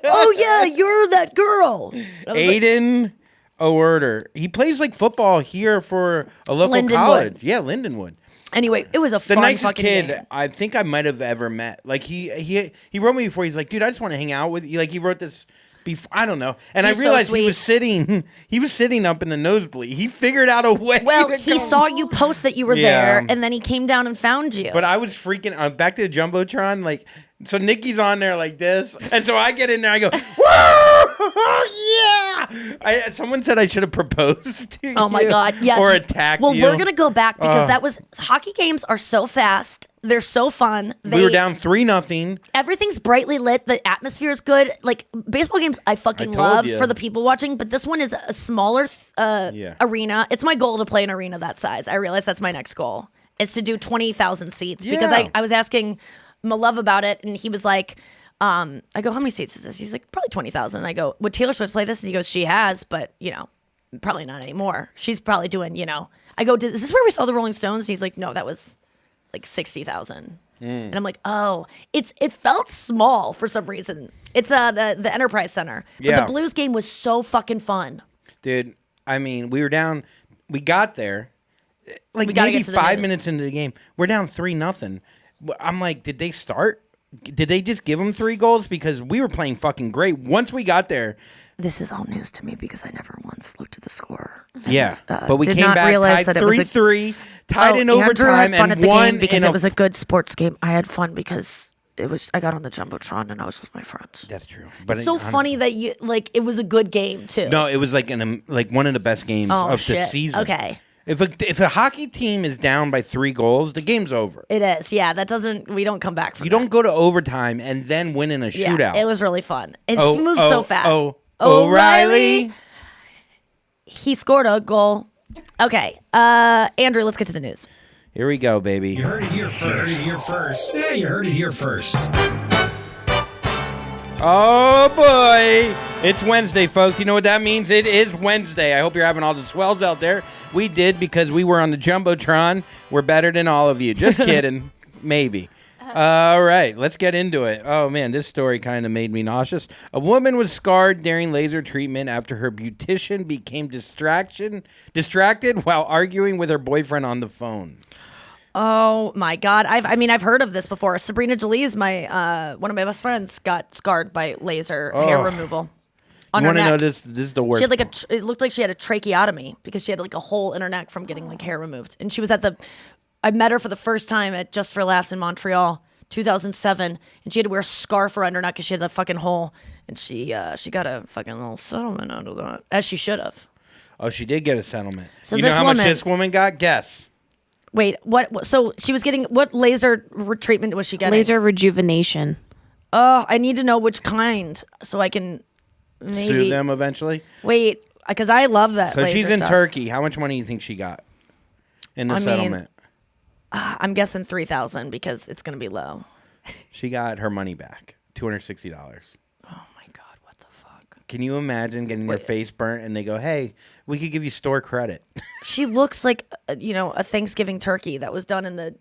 Oh, yeah, you're that girl. Aiden O'Erder. He plays football here for a local Lindenwood. college. Yeah, Lindenwood. Anyway, it was a The fun nicest fucking kid game. I think I might have ever met. He wrote me before. He's like, dude, I just want to hang out with you. He wrote this before. I don't know. And He's I realized so he was sitting up in the nosebleed. He figured out a way. Well, to he go. saw you post that you were there, and then he came down and found you. But I was freaking back to the Jumbotron. So Nikki's on there like this. And so I get in there. I go, whoa! Oh yeah! Someone said I should have proposed to you. Oh my God! Yes. Or attacked you. Well, we're gonna go back because that was hockey games are so fast. They're so fun. We were down 3-0. Everything's brightly lit. The atmosphere is good. Like baseball games, I fucking told love you. for the people watching. But this one is a smaller arena. It's my goal to play an arena that size. I realize that's my next goal is to do 20,000 seats because Yeah. I was asking my love about it and he was like, I go, how many seats is this? He's like, probably 20,000. I go, would Taylor Swift play this? And he goes, she has, but probably not anymore. She's probably doing, I go, is this where we saw the Rolling Stones? And he's like, no, that was like 60,000. And I'm like, oh, it felt small for some reason. It's the Enterprise Center. But Yeah. the Blues game was so fucking fun. Dude, I mean, we got there, like We gotta maybe get to the 5 news. minutes into the game. We're down 3-0. I'm like, did they start? Did they just give them 3 goals? Because we were playing fucking great. Once we got there, This is all news to me because I never once looked at the score. yeah. But we did came not back, realize tied that it was a- 3-3, tied in Andrew overtime, had fun at and the won game because in it was a good sports game. I had fun because I got on the Jumbotron and I was with my friends. That's true. But It's so funny that it was a good game too. No, it was like one of the best games Oh, of shit. the season. Okay. If a hockey team is down by 3 goals, the game's over. It is. Yeah, we don't come back from You don't go to overtime and then win in a shootout. Yeah, it was really fun. It Oh, moves oh, so fast. oh, O'Reilly. He scored a goal. Okay. Andrew, let's get to the news. Here we go, baby. You heard it here first. Yeah, you heard it here first. Oh boy, it's Wednesday, folks. You know what that means? It is Wednesday. I hope you're having all the swells out there. We did because we were on the Jumbotron. We're better than all of you. Just kidding. Maybe. All right, let's get into it. Oh man, this story kind of made me nauseous. A woman was scarred during laser treatment after her beautician became distracted while arguing with her boyfriend on the phone. Oh my God. I've heard of this before. Sabrina Jalise, one of my best friends, got scarred by laser hair removal on You her want to neck. know this is the worst. She had it looked like she had a tracheotomy because she had like a hole in her neck from getting like hair removed. And she was I met her for the first time at Just for Laughs in Montreal, 2007, and she had to wear a scarf around her neck because she had that fucking hole. And she got a fucking little settlement out of that, as she should have. Oh, she did get a settlement. So you know this how much woman- this woman got? Guess. Wait, what? So she was getting what laser treatment was she getting? Laser rejuvenation. Oh, I need to know which kind so I can maybe Sue them eventually. Wait, because I love that. So laser she's in stuff. Turkey. How much money do you think she got in the I mean, settlement? I'm guessing 3,000 because it's gonna be low. She got her money back, $260. Oh my God, what the fuck? Can you imagine getting your face burnt and they go, "Hey, we could give you store credit." She looks like a Thanksgiving turkey that was done in the.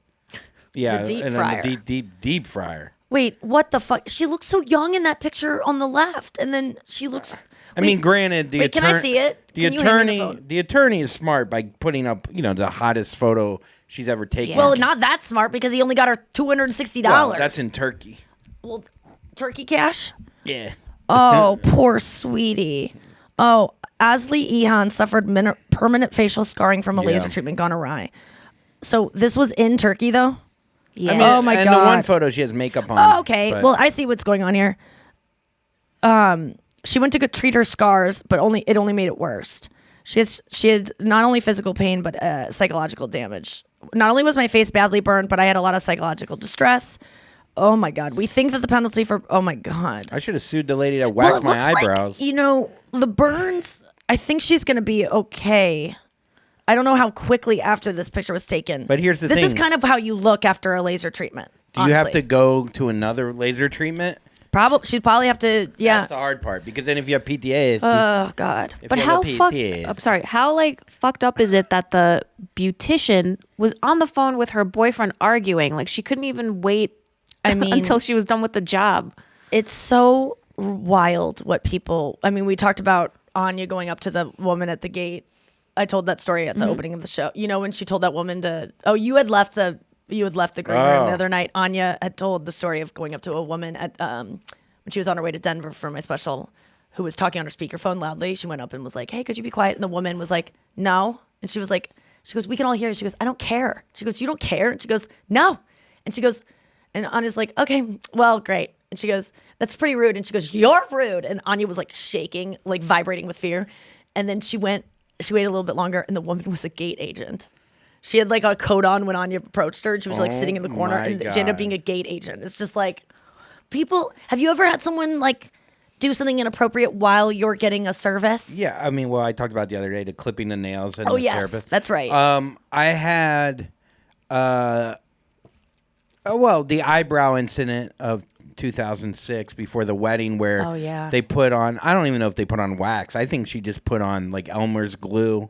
Yeah, deep and fryer. then the deep fryer. Wait, what the fuck? She looks so young in that picture on the left, and then she looks. I mean, granted, wait, can I see it? The Can you hand me the attorney, phone? the attorney is smart by putting up, the hottest photo she's ever taken. Well, not that smart because he only got her $260. Well, that's in Turkey. Well, turkey cash. Yeah. Oh, poor sweetie. Oh, Asli Ihan suffered permanent facial scarring from a Yeah. laser treatment gone awry. So this was in Turkey, though? Yeah. I mean, Oh, my and the one God. photo she has makeup on. Oh, okay. but- Well, I see what's going on here. She went to go treat her scars, but it only made it worse. She had not only physical pain, but psychological damage. Not only was my face badly burned, but I had a lot of psychological distress. Oh, my God. We think that the penalty for... Oh, my God. I should have sued the lady that waxed it my looks like, eyebrows. the burns, I think she's going to be okay. I don't know how quickly after this picture was taken. But here's the This is thing. kind of how you look after a laser treatment. Do you have honestly. to go to another laser treatment? She'd probably have to, yeah. That's the hard part, because then if you have PTA, Oh, God. But how fucked up is it that the beautician was on the phone with her boyfriend arguing? Like she couldn't even wait I mean, until she was done with the job. it's so wild what people, we talked about Anya going up to the woman at the gate. I told that story at the opening of the show. When she told that woman you had left the green room the other night. Anya had told the story of going up to a woman at when she was on her way to Denver for my special, who was talking on her speakerphone loudly. She went up and was like, "Hey, could you be quiet?" And the woman was like, "No." And she goes, "We can all hear you." She goes, "I don't care." She goes, "You don't care?" And she goes, "No." And she goes, and Anya's like, "Okay, well, great." And she goes, that's pretty rude. And she goes, you're rude. And Anya was like shaking, like vibrating with fear. And then she waited a little bit longer, and the woman was a gate agent. She had like a coat on when Anya approached her, and she was like sitting in the corner, and she ended up being a gate agent. It's just like, people, have you ever had someone like do something inappropriate while you're getting a service? Yeah, I mean, well, I talked about the other day, the clipping the nails and Oh, the yes, therapist. that's right. I had, the eyebrow incident of 2006 before the wedding where Oh, yeah. they put on, I don't even know if they put on wax. I think she just put on like Elmer's glue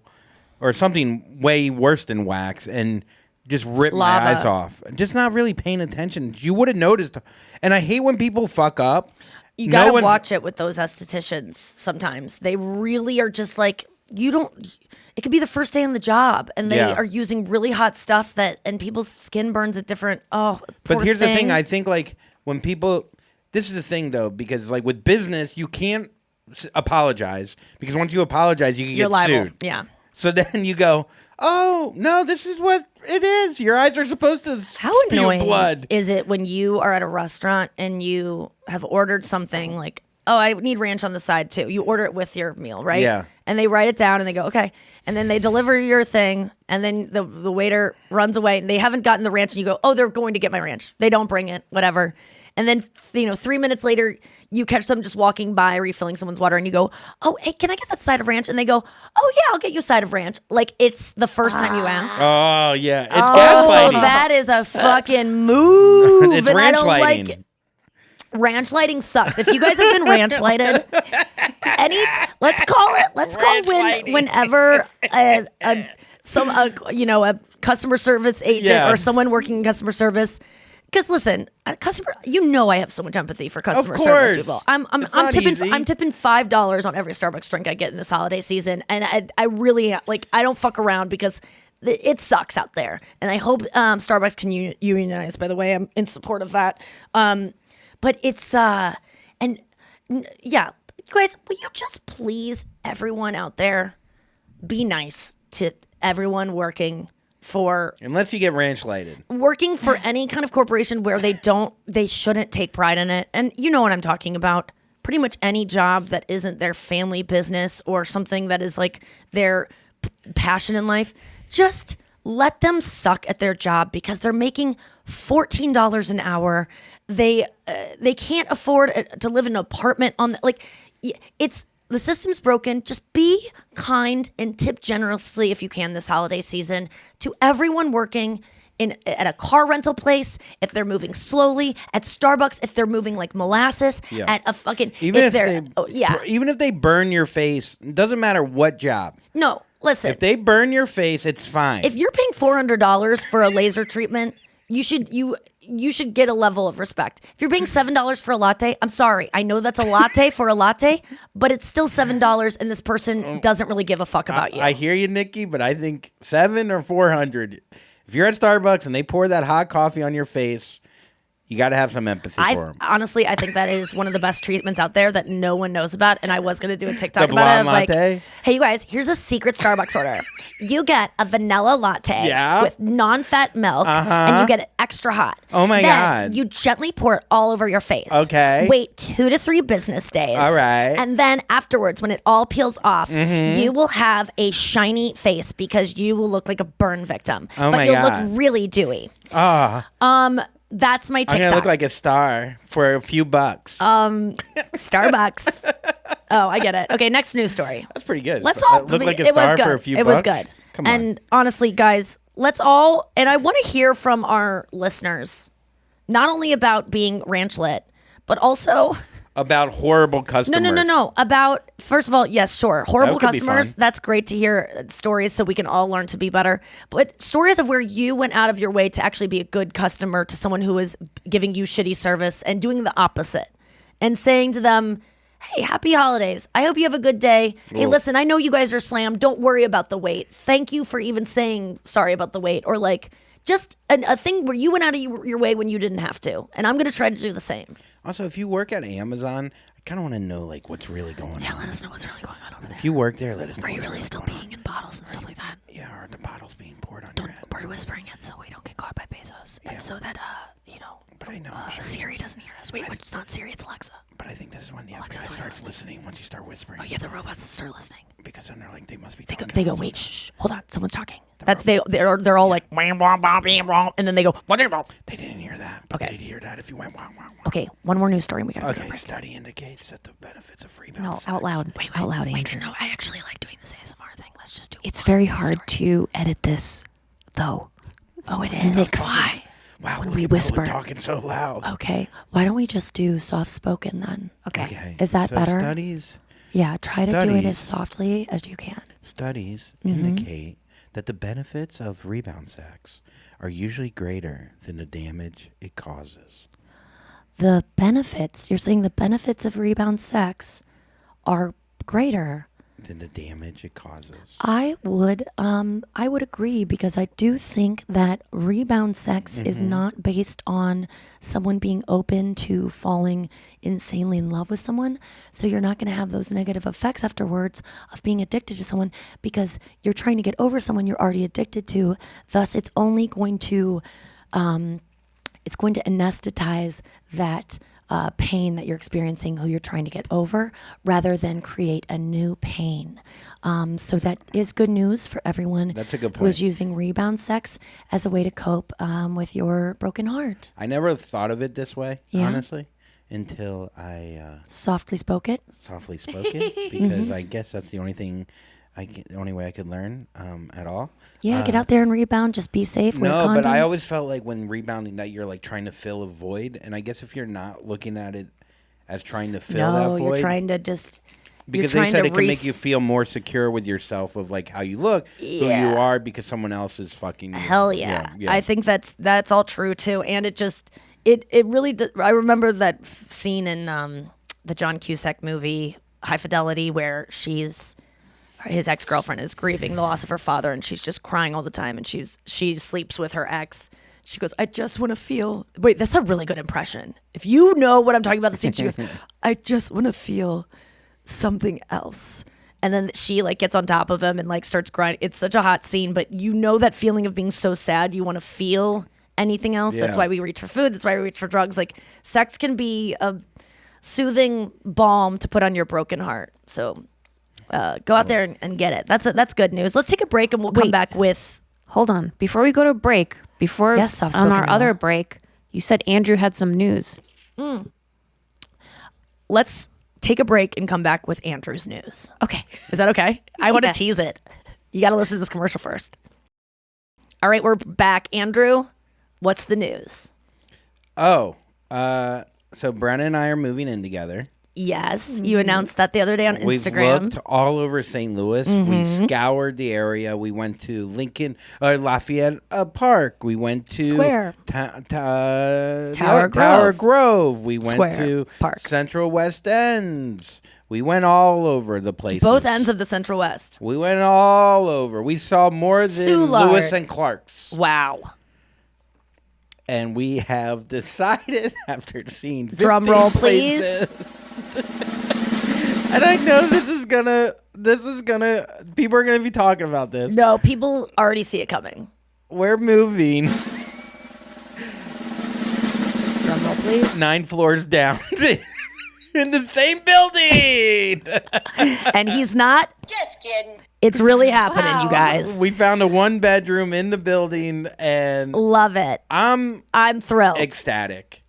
or something way worse than wax and just ripped my Lava. eyes off. Just not really paying attention. You would have noticed. And I hate when people fuck up. You gotta one's- watch it with those estheticians sometimes. They really are just like, it could be the first day on the job, and they Yeah. are using really hot stuff and people's skin burns at different, But poor here's the thing. thing. I think like when people, this is the thing though, because like with business, you can't apologize because once you apologize, you can You're get liable. sued. Yeah. So then you go, oh no, this is what it is. Your eyes are supposed to How spew annoying blood. is it when you are at a restaurant and you have ordered something like, oh, I need ranch on the side too. You order it with your meal, right? Yeah. And they write it down and they go, okay. And then they deliver your thing, and then the waiter runs away and they haven't gotten the ranch, and you go, oh, they're going to get my ranch. They don't bring it, whatever. And then 3 minutes later, you catch them just walking by refilling someone's water, and you go, oh, hey, can I get that side of ranch? And they go, oh yeah, I'll get you a side of ranch. Like it's the first time you asked. Oh yeah, it's Oh, gaslighting. that is a fucking move. It's and I ranch don't lighting. like it. Ranch lighting sucks. If you guys have been ranch lighted, let's call lighting. whenever a customer service agent Yeah. or someone working in customer service. Because listen, I have so much empathy for customer service course. people. I'm not tipping easy. $5 on every Starbucks drink I get in this holiday season, and I really like, I don't fuck around because it sucks out there. And I hope Starbucks can unionize. By the way, I'm in support of that. But it's yeah, you guys, will you just please, everyone out there, be nice to everyone working for Unless you get ranch lighted. any kind of corporation where they shouldn't take pride in it. And you know what I'm talking about. Pretty much any job that isn't their family business or something that is like their passion in life, just let them suck at their job because they're making $14 an hour. They can't afford to live in an apartment it's the system's broken. Just be kind and tip generously if you can this holiday season to everyone working at a car rental place, if they're moving slowly, at Starbucks, if they're moving like molasses, Yeah. at a fucking Even even if they burn your face, it doesn't matter what job. no, listen. If they burn your face, it's fine. If you're paying $400 for a laser treatment, you should get a level of respect. If you're paying $7 for a latte, I'm sorry. I know that's a latte for a latte, but it's still $7, and this person doesn't really give a fuck about you. I hear you, Nikki, but I think 7 or 400. If you're at Starbucks and they pour that hot coffee on your face, you got to have some empathy for them. Honestly, I think that is one of the best treatments out there that no one knows about. And I was going to do a TikTok The about it. Of blonde like, latte? hey, you guys, here's a secret Starbucks order. You get a vanilla latte Yeah. with non-fat milk, and you get it extra hot. Oh, my then God. You gently pour it all over your face. Okay. Wait 2 to 3 business days. All right. And then afterwards, when it all peels off, Mm-hmm. you will have a shiny face because you will look like a burn victim. Oh, but my you'll God. look really dewy. That's my I'm TikTok. going to look like a star for a few bucks. Starbucks. Oh, I get it. Okay, next news story. That's pretty good. Let's all look like a it was star good. for a few It bucks. was good. Come on. And honestly, guys, let's all, and I want to hear from our listeners, not only about being ranch lit, but also About horrible customers. no. About, first of all, yes, sure, horrible That could be customers. fun. That's great to hear stories so we can all learn to be better. But stories of where you went out of your way to actually be a good customer to someone who is giving you shitty service and doing the opposite and saying to them, hey, happy holidays. I hope you have a good day. Hey, listen, I know you guys are slammed. Don't worry about the wait. Thank you for even saying sorry about the wait. Or like just a thing where you went out of your way when you didn't have to. And I'm going to try to do the same. Also, if you work at Amazon, I kind of want to know like what's really going on. Yeah, let us know what's really going on over there. If you work there, let us know. Are you what's really still going on. peeing in bottles and stuff like that? Yeah, or the bottles being poured on your head. We're whispering it so we don't get caught by Bezos. And so that But I know. Siri doesn't hear us. Wait, it's not Siri, it's Alexa. But I think this is when the Alexa's FBI always starts listening once you start whispering. Oh yeah, the robots start listening. Because then they're like, they must be They talking. go, wait, shh, hold on, someone's talking. They're all like, wham, wham, wham, wham, wham, and then they go, what? They didn't hear that, but they'd hear that if you went, wow, wow, wow. Okay, one more news story and we gotta go to Okay, break. study indicates that the benefits of rebound No, sex. out loud. Out loud, Andrew. No, I actually like doing this ASMR thing. Let's just do It's one very news hard story. to edit this, though. Oh, it is? Mix. Why? Wow, when look we at Noah whisper. talking so loud. Okay, why don't we just do soft spoken then? Okay. Is that so better? Studies Try to do it as Studies. softly as you can. indicate that the benefits of rebound sex are usually greater than the damage it causes. The benefits, you're saying the benefits of rebound sex are greater. Than the damage it causes. I would agree because I do think that rebound sex is not based on someone being open to falling insanely in love with someone. So you're not going to have those negative effects afterwards of being addicted to someone because you're trying to get over someone you're already addicted to. Thus, it's only going to anesthetize that pain that you're experiencing, who you're trying to get over, rather than create a new pain. So that is good news for everyone That's a good who is point. using rebound sex as a way to cope with your broken heart. I never thought of it this way, Yeah. honestly, until I Softly spoke it. softly spoke it, because I guess that's the only thing, the only way I could learn at all. Yeah, get out there and rebound. Just be safe. Wear No, but I condoms. always felt like when rebounding that you're like trying to fill a void, and I guess if you're not looking at it as trying to fill that No, void, you're trying to just. because you're they trying said to it can make you feel more secure with yourself of like how you look, who you are, because someone else is fucking you. Hell yeah. yeah. I think that's all true too, and it just it really. I remember that scene in the John Cusack movie High Fidelity where his ex-girlfriend is grieving the loss of her father, and she's just crying all the time, and she sleeps with her ex. She goes, I just want to feel. Wait, that's a really good impression. If you know what I'm talking about, the scene, she goes, I just want to feel something else. And then she like gets on top of him and like starts crying. It's such a hot scene, but you know that feeling of being so sad, you want to feel anything else. That's Yeah. why we reach for food. That's why we reach for drugs. Like sex can be a soothing balm to put on your broken heart. So go out there and get it. That's good news. Let's take a break and we'll come Wait. back with. Hold on. Before we go to break, Yes, soft-spoken on our Noah. other break, you said Andrew had some news. Let's take a break and come back with Andrew's news. Okay. Is that okay? I want to Yeah. tease it. You got to listen to this commercial first. All right, we're back. Andrew, what's the news? Oh, so Brenna and I are moving in together. Yes, you announced that the other day on We've Instagram. looked all over St. Louis. We scoured the area. We went to Lafayette Park. We went to Square. Tower Grove. Grove. We went Square. to Park. Central West Ends. We went all over the place. Both ends of the Central West. We went all over. We saw more than Soulard. Lewis and Clark's. Wow. And we have decided after seeing 15 Drum roll, please. places, and I know this is gonna people are gonna be talking about this. No, people already see it coming. We're moving Drum roll, please. 9 floors down in the same building. And he's not. Just kidding. It's really happening, you guys. We found a 1-bedroom in the building, and Love it. I'm I'm thrilled. ecstatic.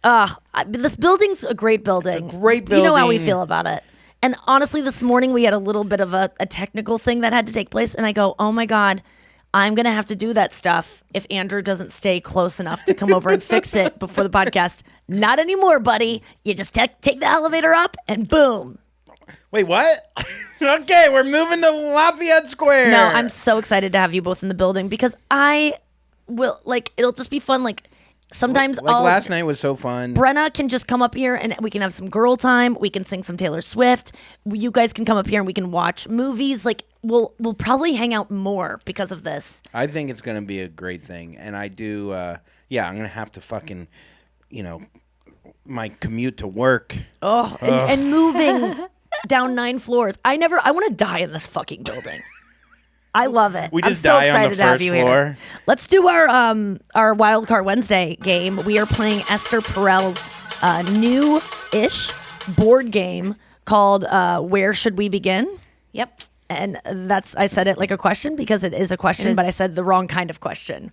This building's a great building. It's a great You know how we building. feel about it. And honestly, this morning we had a little bit of a technical thing that had to take place. And I go, oh my God, I'm going to have to do that stuff if Andrew doesn't stay close enough to come over and fix it before the podcast. Not anymore, buddy. You just take the elevator up and boom. Wait, what? Okay, we're moving to Lafayette Square. No, I'm so excited to have you both in the building because I will, like, it'll just be fun. Like, sometimes like last night was so fun. Brenna can just come up here and we can have some girl time. We can sing some Taylor Swift. You guys can come up here and we can watch movies. Like we'll probably hang out more because of this. I think it's going to be a great thing. And I do, I'm going to have to fucking, my commute to work. Oh, and moving down 9 floors. I want to die in this fucking building. I love it. We just I'm so die on the excited to have first you floor. here. Let's do our Wild Card Wednesday game. We are playing Esther Perel's new-ish board game called Where Should We Begin? Yep. And I said it like a question because it is a question, but I said the wrong kind of question.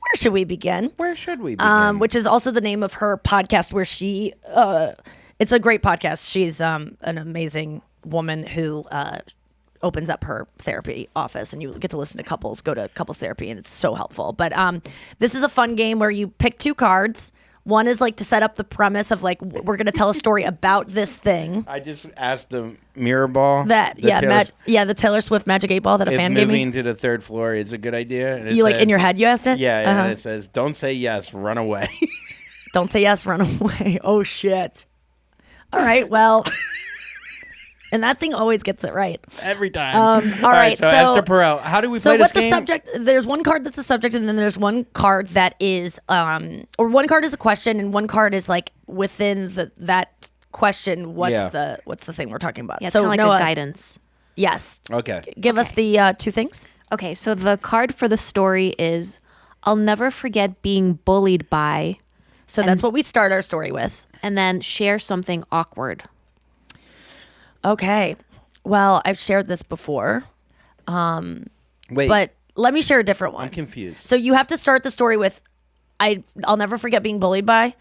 Where should we begin? Where should we begin? Which is also the name of her podcast where she, it's a great podcast. She's an amazing woman who opens up her therapy office and you get to listen to couples, go to couples therapy, and it's so helpful. But this is a fun game where you pick two cards. One is like to set up the premise of like we're going to tell a story about this thing. I just asked the mirror ball. The Taylor Swift Magic 8 Ball that a fan gave me. Moving to the third floor is a good idea. And You like in your head you asked it? Yeah, and it says, don't say yes, run away. Don't say yes, run away. Oh, shit. All right, well, and that thing always gets it right. Every time. All right, so Esther Perel, how do we play this game? There's one card that's the subject, and then there's one card that is, or one card is a question, and one card is like within that question. What's the thing we're talking about? Yeah, it's so kind of like Noah, a guidance. Yes. Okay. Give us the two things. Okay, so the card for the story is I'll never forget being bullied by, So that's what we start our story with. and then share something awkward. Okay. Well, I've shared this before, Wait, but let me share a different one. I'm confused. So you have to start the story with, I'll never forget being bullied by,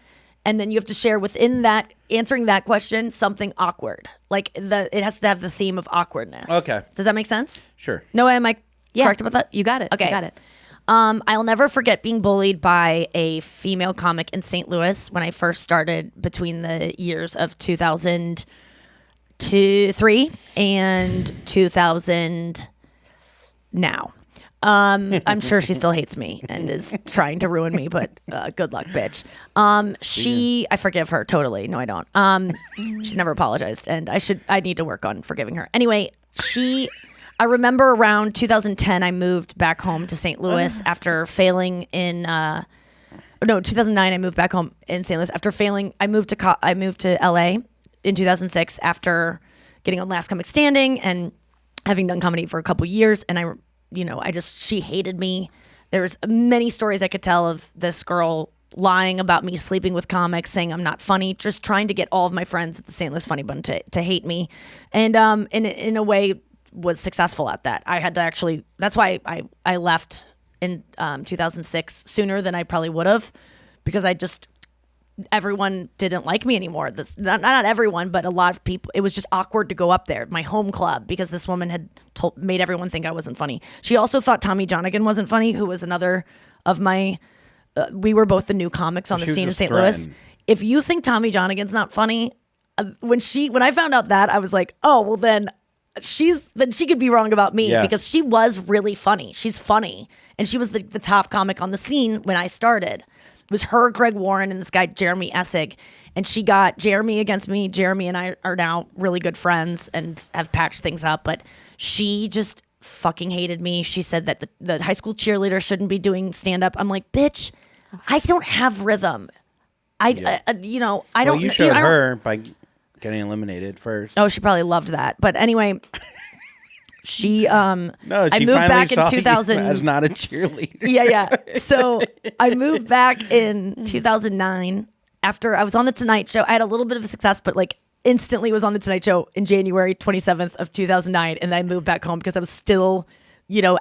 and then you have to share within that, answering that question, something awkward. Like it has to have the theme of awkwardness. Okay. Does that make sense? Sure. Noah, am I correct about that? You got it. Okay. You got it. I'll never forget being bullied by a female comic in St. Louis when I first started between the years of 2003 and 2000 now. I'm sure she still hates me and is trying to ruin me, but good luck, bitch. I forgive her totally. No, I don't. She's never apologized, and I need to work on forgiving her. Anyway, I remember around 2010, I moved back home to St. Louis after failing in. 2009, I moved back home in St. Louis after failing. I moved to LA in 2006 after getting on Last Comic Standing and having done comedy for a couple years, and she hated me. There's many stories I could tell of this girl lying about me sleeping with comics, saying I'm not funny, just trying to get all of my friends at the St. Louis Funny Bone to hate me, and in a way was successful at that. I had to actually. That's why I left in 2006 sooner than I probably would have, because everyone didn't like me anymore. Not everyone, but a lot of people. It was just awkward to go up there, my home club, because this woman had made everyone think I wasn't funny. She also thought Tommy Jonigan wasn't funny, who was another of my. We were both the new comics on the scene in St. Louis. If you think Tommy Jonigan's not funny, when I found out that, I was like, oh well, then she could be wrong about me, because she was really funny. She's funny, and she was the top comic on the scene when I started. It was her, Greg Warren, and this guy Jeremy Essig, and she got Jeremy against me. Jeremy and I are now really good friends and have patched things up, but she just fucking hated me. She said that the high school cheerleader shouldn't be doing stand-up. I'm like, bitch, I don't have rhythm. I don't. You showed her by getting eliminated first. Oh, she probably loved that. But anyway, she I moved back in 2000 as not a cheerleader. Yeah. So I moved back in 2009 after I was on the Tonight Show. I had a little bit of success, but like instantly was on the Tonight Show in January 27th of 2009, and then I moved back home because I was still,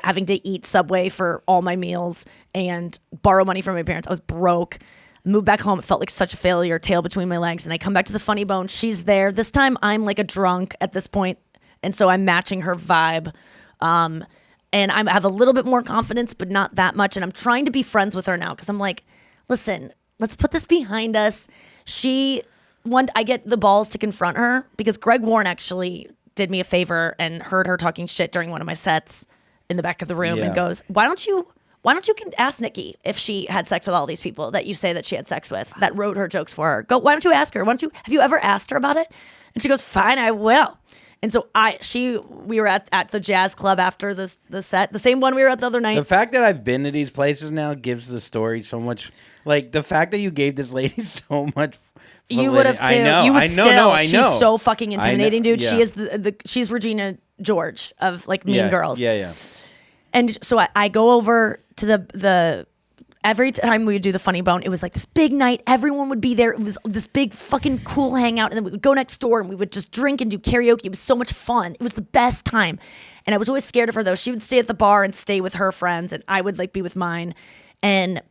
having to eat Subway for all my meals and borrow money from my parents. I was broke. Moved back home. It felt like such a failure, tail between my legs. And I come back to the Funny Bone. She's there. This time I'm like a drunk at this point, and so I'm matching her vibe. And I have a little bit more confidence, but not that much. And I'm trying to be friends with her now because I'm like, listen, let's put this behind us. I get the balls to confront her because Greg Warren actually did me a favor and heard her talking shit during one of my sets in the back of the room and goes, why don't you ask Nikki if she had sex with all these people that you say that she had sex with, that wrote her jokes for her? Why don't you ask her? Have you ever asked her about it? And she goes, fine, I will. And so we were at the jazz club after the set, the same one we were at the other night. The fact that I've been to these places now gives the story so much. Like the fact that you gave this lady so much. You would have too. I know. You would I know. still. No, I know. She's so fucking intimidating, dude. Yeah. She is she's Regina George of like Mean Girls. Yeah. And so I go over to the every time we would do the Funny Bone, it was like this big night. Everyone would be there. It was this big fucking cool hangout. And then we would go next door and we would just drink and do karaoke. It was so much fun. It was the best time. And I was always scared of her though. She would stay at the bar and stay with her friends and I would like be with mine. And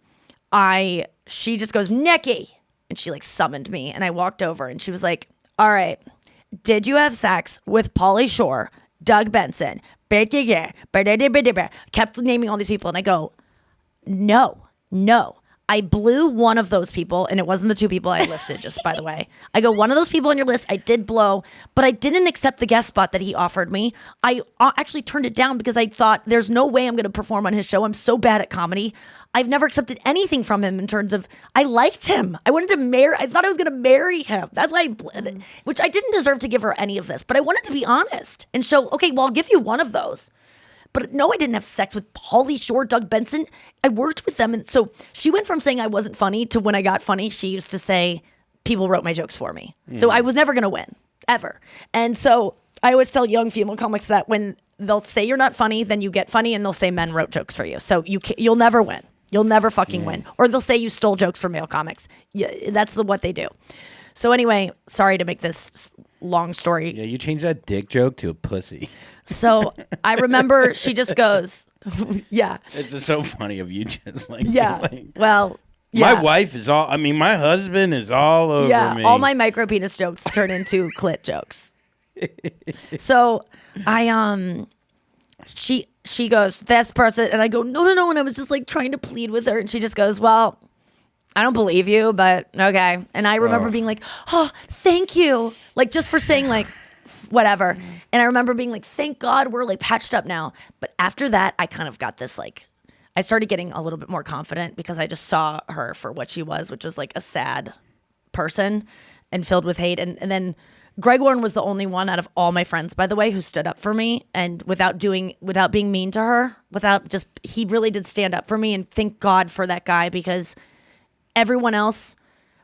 she just goes, Nikki. And she like summoned me. And I walked over and she was like, all right, did you have sex with Pauly Shore, Doug Benson? Kept naming all these people. And I go, no. I blew one of those people, and it wasn't the two people I listed, just by the way. I go, one of those people on your list, I did blow, but I didn't accept the guest spot that he offered me. I actually turned it down because I thought, there's no way I'm going to perform on his show. I'm so bad at comedy. I've never accepted anything from him in terms of, I liked him. I thought I was going to marry him. That's why which I didn't deserve to give her any of this, but I wanted to be honest and show, okay, well, I'll give you one of those. But no, I didn't have sex with Pauly Shore, Doug Benson. I worked with them. And so she went from saying I wasn't funny to when I got funny, she used to say, people wrote my jokes for me. So I was never going to win, ever. And so I always tell young female comics that when they'll say you're not funny, then you get funny and they'll say men wrote jokes for you. So you'll never win. You'll never fucking win. Or they'll say you stole jokes from male comics. Yeah, that's what they do. So anyway, sorry to make this long story. Yeah, you changed that dick joke to a pussy. So I remember she just goes, yeah. It's just so funny of you just like, yeah. Like, well, yeah. My wife is my husband is all over me. All my micro penis jokes turn into clit jokes. So she goes, this person, and I go, no. And I was just like trying to plead with her. And she just goes, well, I don't believe you, but okay. And I remember being like, oh, thank you. Like just for saying like, whatever. And I remember being like, thank God we're like patched up now. But after that, I kind of got this like, I started getting a little bit more confident because I just saw her for what she was, which was like a sad person and filled with hate. And then Greg Warren was the only one out of all my friends, by the way, who stood up for me and without being mean to her, he really did stand up for me. And thank God for that guy because everyone else,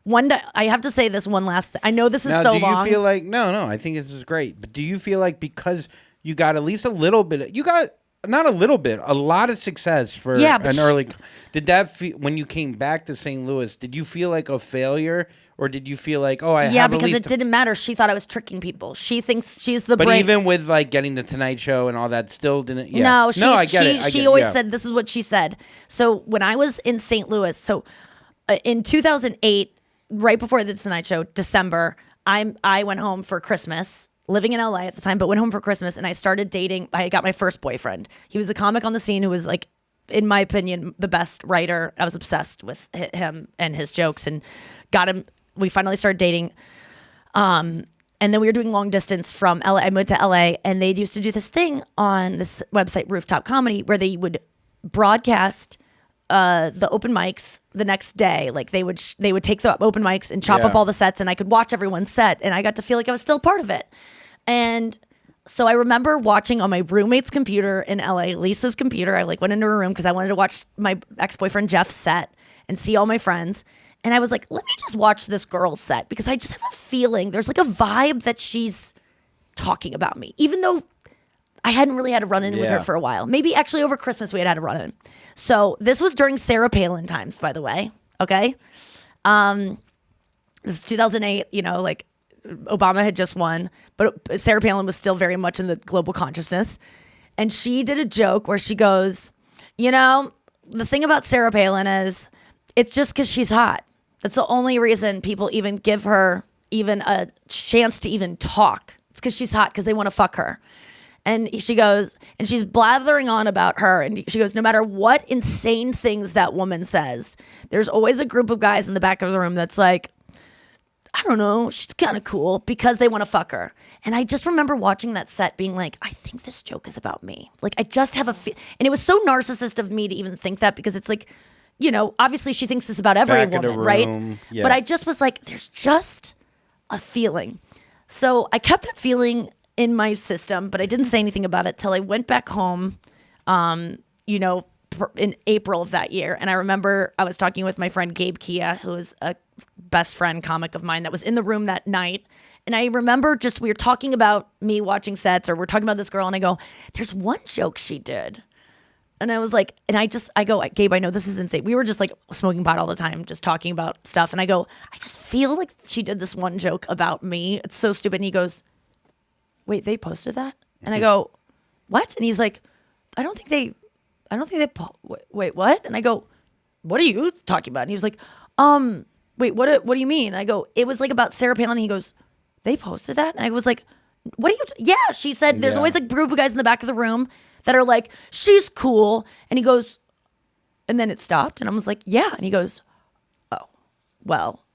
one day, I have to say this one last thing. I know this is now, so do you long. feel like no? I think this is great. But do you feel like because you got at least a little bit, you got not a little bit, a lot of success for an early. Did that feel when you came back to St. Louis? Did you feel like a failure, or did you feel like because it didn't matter. She thought I was tricking people. She thinks she's the. But even with like getting the Tonight Show and all that, still didn't. Yeah. No, I get it. She always said this is what she said. So when I was in St. Louis, in 2008. Right before the Tonight Show, December, I went home for Christmas, living in LA at the time, but went home for Christmas and I started dating. I got my first boyfriend. He was a comic on the scene who was like, in my opinion, the best writer. I was obsessed with him and his jokes and got him. We finally started dating. And then we were doing long distance from LA. I moved to LA and they used to do this thing on this website, Rooftop Comedy, where they would broadcast the open mics the next day. Like they would take the open mics and chop up all the sets and I could watch everyone's set and I got to feel like I was still part of it. And so I remember watching on my roommate's computer in LA, Lisa's computer. I like went into her room because I wanted to watch my ex-boyfriend Jeff's set and see all my friends. And I was like, let me just watch this girl's set because I just have a feeling there's like a vibe that she's talking about me, even though I hadn't really had a run-in with her for a while. Maybe actually over Christmas we had a run-in. So this was during Sarah Palin times, by the way. Okay. This is 2008, like Obama had just won, but Sarah Palin was still very much in the global consciousness. And she did a joke where she goes, the thing about Sarah Palin is it's just because she's hot. That's the only reason people even give her even a chance to even talk. It's because she's hot because they want to fuck her. And she goes, and she's blathering on about her. And she goes, no matter what insane things that woman says, there's always a group of guys in the back of the room that's like, I don't know, she's kind of cool because they want to fuck her. And I just remember watching that set being like, I think this joke is about me. Like, I just have and it was so narcissist of me to even think that because it's like, obviously she thinks this about every woman, right? Yeah. But I just was like, there's just a feeling. So I kept that feeling in my system, but I didn't say anything about it till I went back home, in April of that year. And I remember I was talking with my friend Gabe Kia, who is a best friend comic of mine that was in the room that night. And I remember we were talking about me watching sets or we're talking about this girl and I go, there's one joke she did And I was like, and I go, Gabe, I know this is insane. We were just like smoking pot all the time, just talking about stuff. And I go, I just feel like she did this one joke about me. It's so stupid. And he goes, wait, they posted that? And I go, what? And he's like, I don't think they, wait, what? And I go, what are you talking about? And he was like, wait, what do you mean? And I go, it was like about Sarah Palin. And he goes, they posted that? And I was like, what are you, yeah, she said, there's always a group of guys in the back of the room that are like, she's cool. And he goes, and then it stopped. And I was like, yeah. And he goes, oh, well,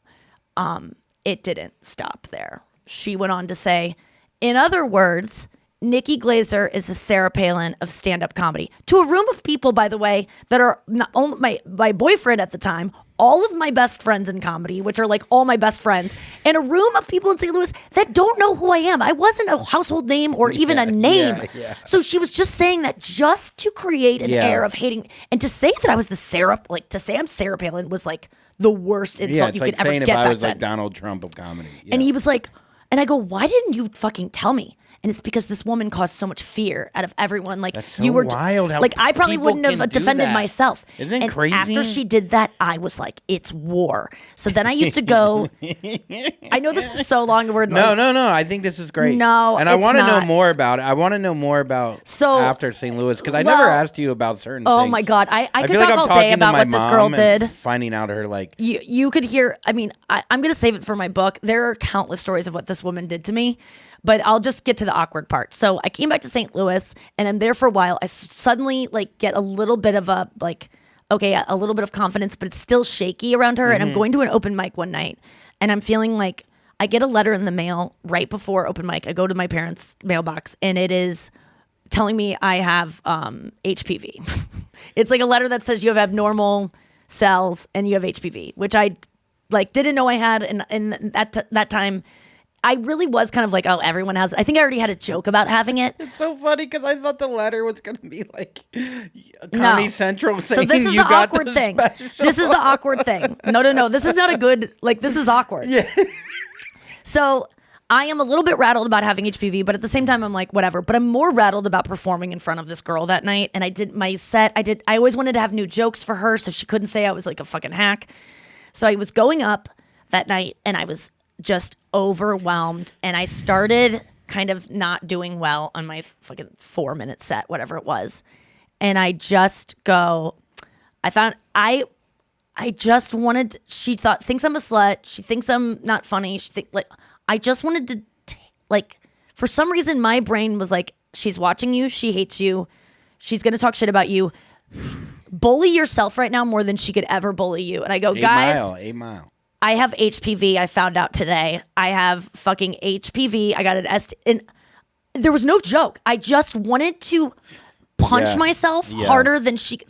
it didn't stop there. She went on to say, in other words, Nikki Glaser is the Sarah Palin of stand-up comedy. To a room of people, by the way, that are not only my boyfriend at the time, all of my best friends in comedy, which are like all my best friends, and a room of people in St. Louis that don't know who I am. I wasn't a household name or even a name. So she was just saying that just to create an air of hating, and to say that I was the Sarah, like to say I'm Sarah Palin was like the worst insult you like could ever saying get if I back was then. like Donald Trump of comedy. And he was like, and I go, why didn't you fucking tell me? And it's because this woman caused so much fear out of everyone. Like That's so you were wild how like I probably people wouldn't can have do defended that. myself. Isn't it and crazy? After she did that, I was like, it's war. So then I used to go. I know this is so long a word. No. I think this is great. No, and I it's want to know not. more about it. I want to know more about after St. Louis because I never asked you about certain Oh things. my God, I could feel like talk I'm all day talking to about my what this girl mom and did. finding out her like. You could hear. I mean, I'm gonna save it for my book. There are countless stories of what this woman did to me. But I'll just get to the awkward part. So I came back to St. Louis and I'm there for a while. I suddenly like get a little bit of a little bit of confidence, but it's still shaky around her. And I'm going to an open mic one night and I'm feeling like I get a letter in the mail right before open mic. I go to my parents' mailbox and it is telling me I have HPV. It's like a letter that says you have abnormal cells and you have HPV, which I like didn't know I had. And that time, I really was kind of like, oh, everyone has it. I think I already had a joke about having it. It's so funny because I thought the letter was going to be like Comedy Central saying so this is you the got awkward the thing. special. This is the awkward thing. No. This is not a good, like, this is awkward. Yeah. So I am a little bit rattled about having HPV, but at the same time, I'm like, whatever. But I'm more rattled about performing in front of this girl that night. And I did my set. I always wanted to have new jokes for her so she couldn't say I was like a fucking hack. So I was going up that night and I was just overwhelmed and I started kind of not doing well on my fucking 4-minute set, whatever it was. And I just go, I just wanted, she thinks I'm a slut. She thinks I'm not funny. I just wanted to, for some reason, my brain was like, she's watching you. She hates you. She's going to talk shit about you. Bully yourself right now more than she could ever bully you. And I go, guys. 8 Mile. I have HPV. I found out today. I have fucking HPV. I got an and there was no joke. I just wanted to punch myself harder than she,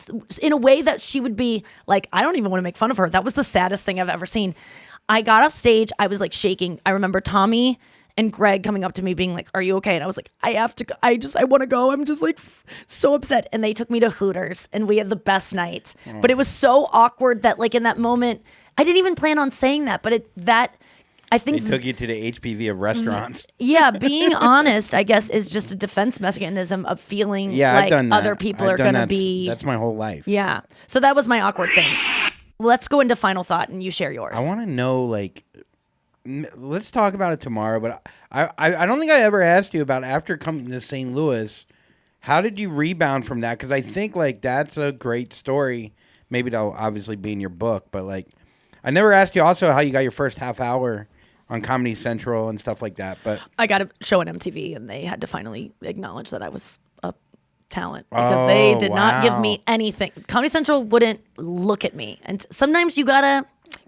in a way that she would be like, I don't even want to make fun of her. That was the saddest thing I've ever seen. I got off stage. I was like shaking. I remember Tommy and Greg coming up to me being like, are you okay? And I was like, I have to go. I want to go. I'm just like so upset. And they took me to Hooters and we had the best night. But it was so awkward that like in that moment, I didn't even plan on saying that, but I think They took you to the HPV of restaurants. Yeah, being honest, I guess, is just a defense mechanism of feeling I've like done that. other people I've are done going to that. be. That's my whole life. Yeah. So that was my awkward thing. Let's go into final thought and you share yours. I want to know, like, let's talk about it tomorrow, but I don't think I ever asked you about after coming to St. Louis, how did you rebound from that? Because I think, like, that's a great story. Maybe that'll obviously be in your book, but, like, I never asked you also how you got your first half hour on Comedy Central and stuff like that. But I got a show on MTV and they had to finally acknowledge that I was a talent because they did not give me anything. Comedy Central wouldn't look at me. And sometimes you got to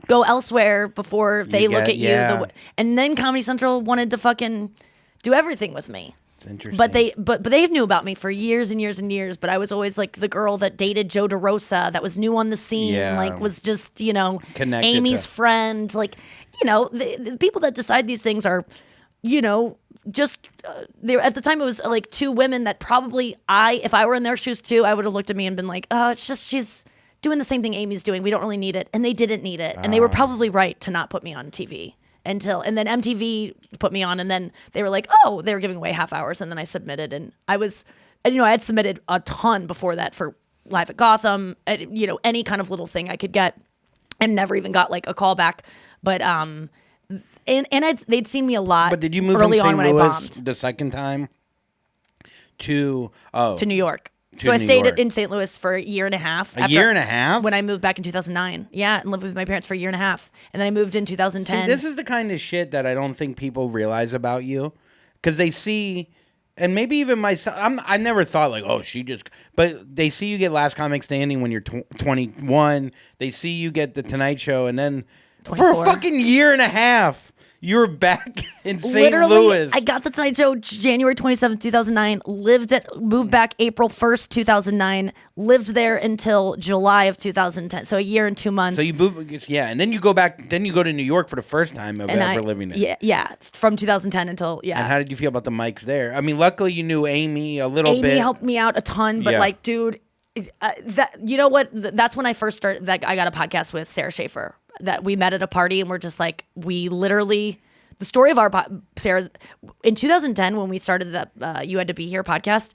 go elsewhere before they look at you. And then Comedy Central wanted to fucking do everything with me. it's interesting. But they knew about me for years and years and years. But I was always like the girl that dated Joe DeRosa, that was new on the scene, like was just Connected Amy's to- friend. Like the people that decide these things are, just there at the time. It was like two women that probably if I were in their shoes too, I would have looked at me and been like, oh, it's just she's doing the same thing Amy's doing. We don't really need it, and they didn't need it, and they were probably right to not put me on TV. And then MTV put me on, and then they were like, oh, they were giving away half hours, and then I submitted, and I was, I had submitted a ton before that for Live at Gotham, any kind of little thing I could get, and never even got like a call back. But they'd seen me a lot. But did you move early from on St. when I Louis bombed the second time to New York? To So I New stayed York. in St. Louis for a year and a half. A year and a half? When I moved back in 2009. Yeah, and lived with my parents for a year and a half. And then I moved in 2010. See, this is the kind of shit that I don't think people realize about you, because they see, and maybe even myself. I never thought like, oh, but they see you get Last Comic Standing when you're 21. They see you get the Tonight Show, and then for a 24. fucking year and a half, you were back in St. Literally, Louis. I got the Tonight Show January 27th, 2009. Moved back April 1st, 2009. Lived there until July of 2010. So a year and 2 months. So you move, yeah, and then you go back. Then you go to New York for the first time of ever living there. Yeah, from 2010 until And how did you feel about the mics there? I mean, luckily you knew Amy a little bit. Amy helped me out a ton, but like, dude, you know what? That's when I first started. That I got a podcast with Sarah Schaefer. That we met at a party, and we're just like, we literally. The story of our Sarah's in 2010 when we started the You Had to Be Here podcast.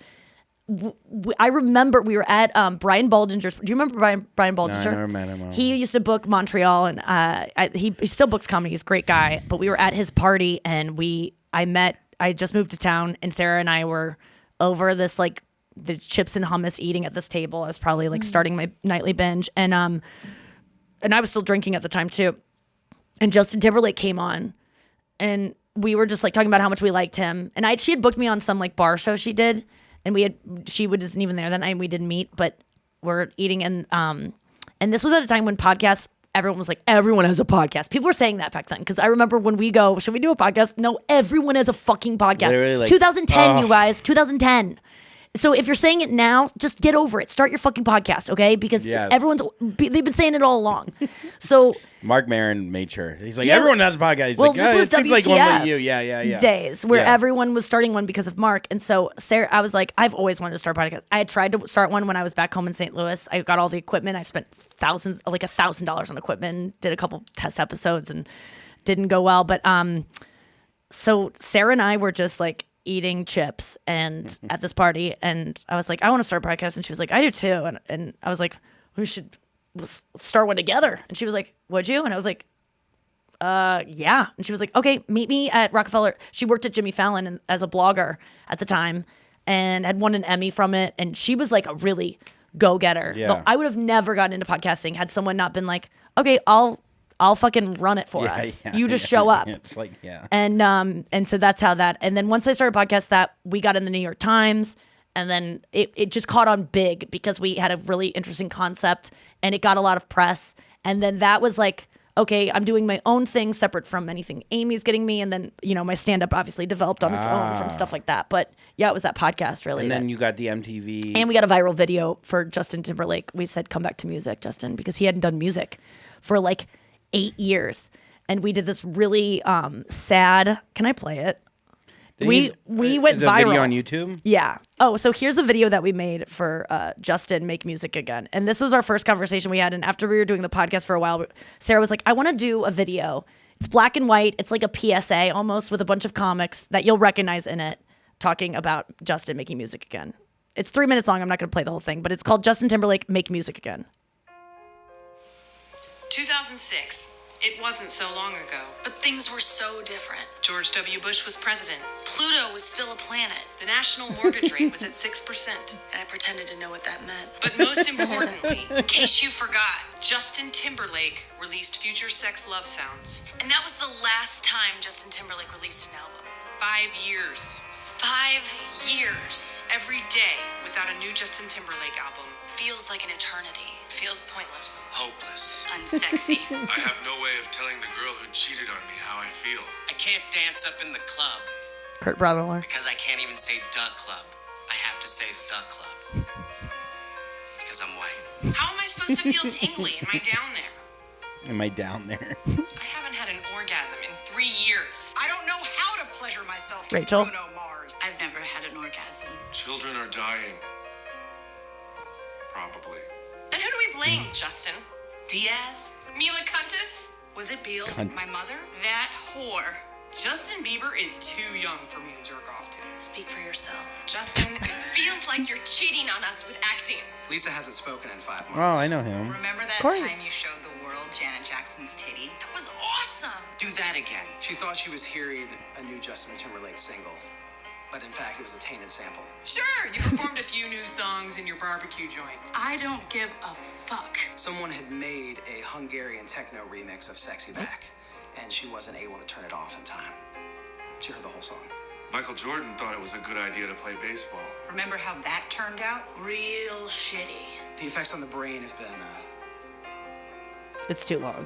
I remember we were at Brian Baldinger's. Do you remember Brian Baldinger? No, I never met him. He used to book Montreal, and he still books comedy. He's a great guy. But we were at his party, and I just moved to town, and Sarah and I were over this like the chips and hummus eating at this table. I was probably like starting my nightly binge, and I was still drinking at the time too. And Justin Timberlake came on. And we were just like talking about how much we liked him. And she had booked me on some like bar show she did. And she wasn't even there that night. We didn't meet, but we're eating. And this was at a time when podcasts, everyone was like, everyone has a podcast. People were saying that back then. Because I remember when we go, should we do a podcast? No, everyone has a fucking podcast. Literally, like, 2010, you guys, 2010. So if you're saying it now, just get over it. Start your fucking podcast, okay? Because they've been saying it all along. So Mark Maron made sure. He's like, everyone has a podcast. He's like, this was it seems WTF like one with you. Yeah. days where everyone was starting one because of Mark. And so Sarah, I was like, I've always wanted to start a podcast. I had tried to start one when I was back home in St. Louis. I got all the equipment. I spent like $1,000 on equipment, did a couple test episodes and didn't go well. But so Sarah and I were just like eating chips and at this party, and I was like, I want to start a podcast, and she was like, I do too, and I was like, we should start one together, and she was like, would you? And I was like, yeah, and she was like, okay, meet me at Rockefeller. She worked at Jimmy Fallon as a blogger at the time, and had won an Emmy from it, and she was like a really go-getter. Yeah. I would have never gotten into podcasting had someone not been like, okay, I'll fucking run it for us. You just show up. It's like, And so that's how that. And then once I started a podcast, that we got in the New York Times, and then it just caught on big because we had a really interesting concept, and it got a lot of press. And then that was like, okay, I'm doing my own thing separate from anything Amy's getting me. And then, my stand-up obviously developed on its own from stuff like that. But yeah, it was that podcast really. And then you got the MTV. And we got a viral video for Justin Timberlake. We said, come back to music, Justin, because he hadn't done music for like 8 years, and we did this really sad. Can I play it? We went viral. Video on YouTube. Yeah. Oh, so here's the video that we made for Justin Make Music Again, and this was our first conversation we had. And after we were doing the podcast for a while, Sarah was like, "I want to do a video. It's black and white. It's like a PSA almost with a bunch of comics that you'll recognize in it, talking about Justin making music again. It's 3 minutes long. I'm not going to play the whole thing, but it's called Justin Timberlake Make Music Again." 2006. It wasn't so long ago, but things were so different. George W. Bush was president. Pluto was still a planet. The national mortgage rate was at 6%. And I pretended to know what that meant. But most importantly, in case you forgot, Justin Timberlake released Future Sex Love Sounds. And that was the last time Justin Timberlake released an album. 5 years. 5 years. Every day without a new Justin Timberlake album feels like an eternity. Feels pointless. Hopeless. Unsexy. I have no way of telling the girl who cheated on me how I feel. I can't dance up in the club Kurt Braunohler. because I can't even say the club. I have to say the club because I'm white. How am I supposed to feel tingly? Am I down there? Am I down there? I haven't had an orgasm in 3 years. I don't know how to pleasure myself to Rachel? Bruno Mars. I've never had an orgasm. Children are dying. Probably. And who do we blame, Justin? Diaz? Mila Kunis? Was it Beale? Cunt. My mother? That whore Justin Bieber is too young for me to jerk off to. Speak for yourself. Justin, it feels like you're cheating on us with acting. Lisa hasn't spoken in 5 months. Oh, I know him. Remember that Corey. time you showed the world Janet Jackson's titty? That was awesome. Do that again. She thought she was hearing a new Justin Timberlake single, but in fact it was a tainted sample. Sure, you performed a few new songs in your barbecue joint. I don't give a fuck. Someone had made a Hungarian techno remix of Sexy Back, and she wasn't able to turn it off in time. She heard the whole song. Michael Jordan thought it was a good idea to play baseball. Remember how that turned out? Real shitty. The effects on the brain have been It's too long.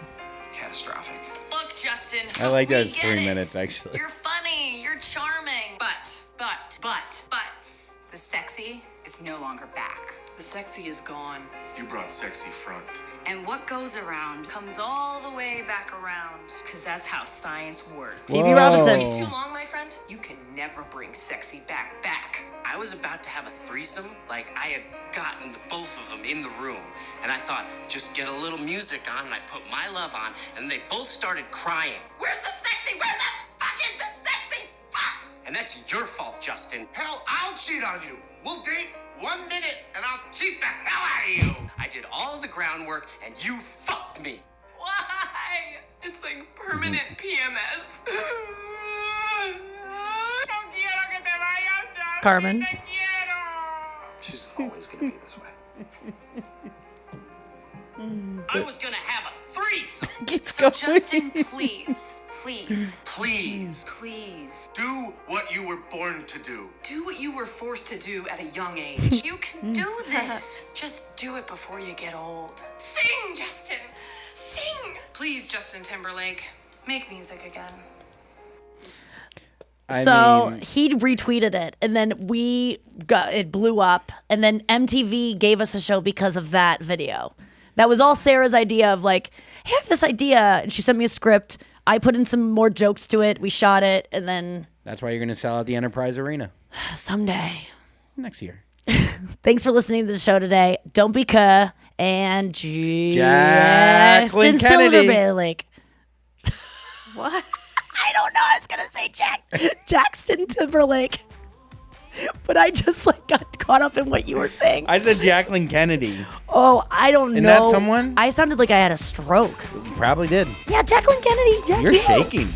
catastrophic. Look, Justin. I like that we it's get 3 it. minutes, actually. You're funny. You're charming. Buts. The sexy is no longer back. The sexy is gone. You brought sexy front. And what goes around comes all the way back around. Because that's how science works. Phoebe Robinson. Wait too long, my friend. You can never bring sexy back. I was about to have a threesome, like I had gotten the both of them in the room, and I thought, just get a little music on, and I put My Love on, and they both started crying. Where's the sexy? Where the fuck is the sexy? Fuck! And that's your fault, Justin. Hell, I'll cheat on you. We'll date 1 minute and I'll cheat the hell out of you. I did all of the groundwork, and you fucked me. Why? It's like permanent PMS. No quiero que te vayas, Justin. Carmen. Te quiero. She's always going to be this way. I was gonna have a threesome. So, Justin, please, please, Please. please, Do what you were born to do. Do what you were forced to do at a young age. you can do this. Just do it before you get old. Sing, Justin. Sing. Please, Justin Timberlake, make music again. So he retweeted it, and then it blew up, and then MTV gave us a show because of that video. That was all Sarah's idea of like, hey, I have this idea, and she sent me a script. I put in some more jokes to it. We shot it, and then That's why you're going to sell out the Enterprise Arena someday. next year. Thanks for listening to the show today. Don't be cuh, and Jacqueline Justin Kennedy. Timberlake. What? I don't know. I was gonna say Jackson Timberlake, but I just got caught up in what you were saying. I said Jacqueline Kennedy. Oh, I don't know. Isn't that someone? I sounded like I had a stroke. You probably did. Yeah, Jacqueline Kennedy. Jackie You're O. shaking.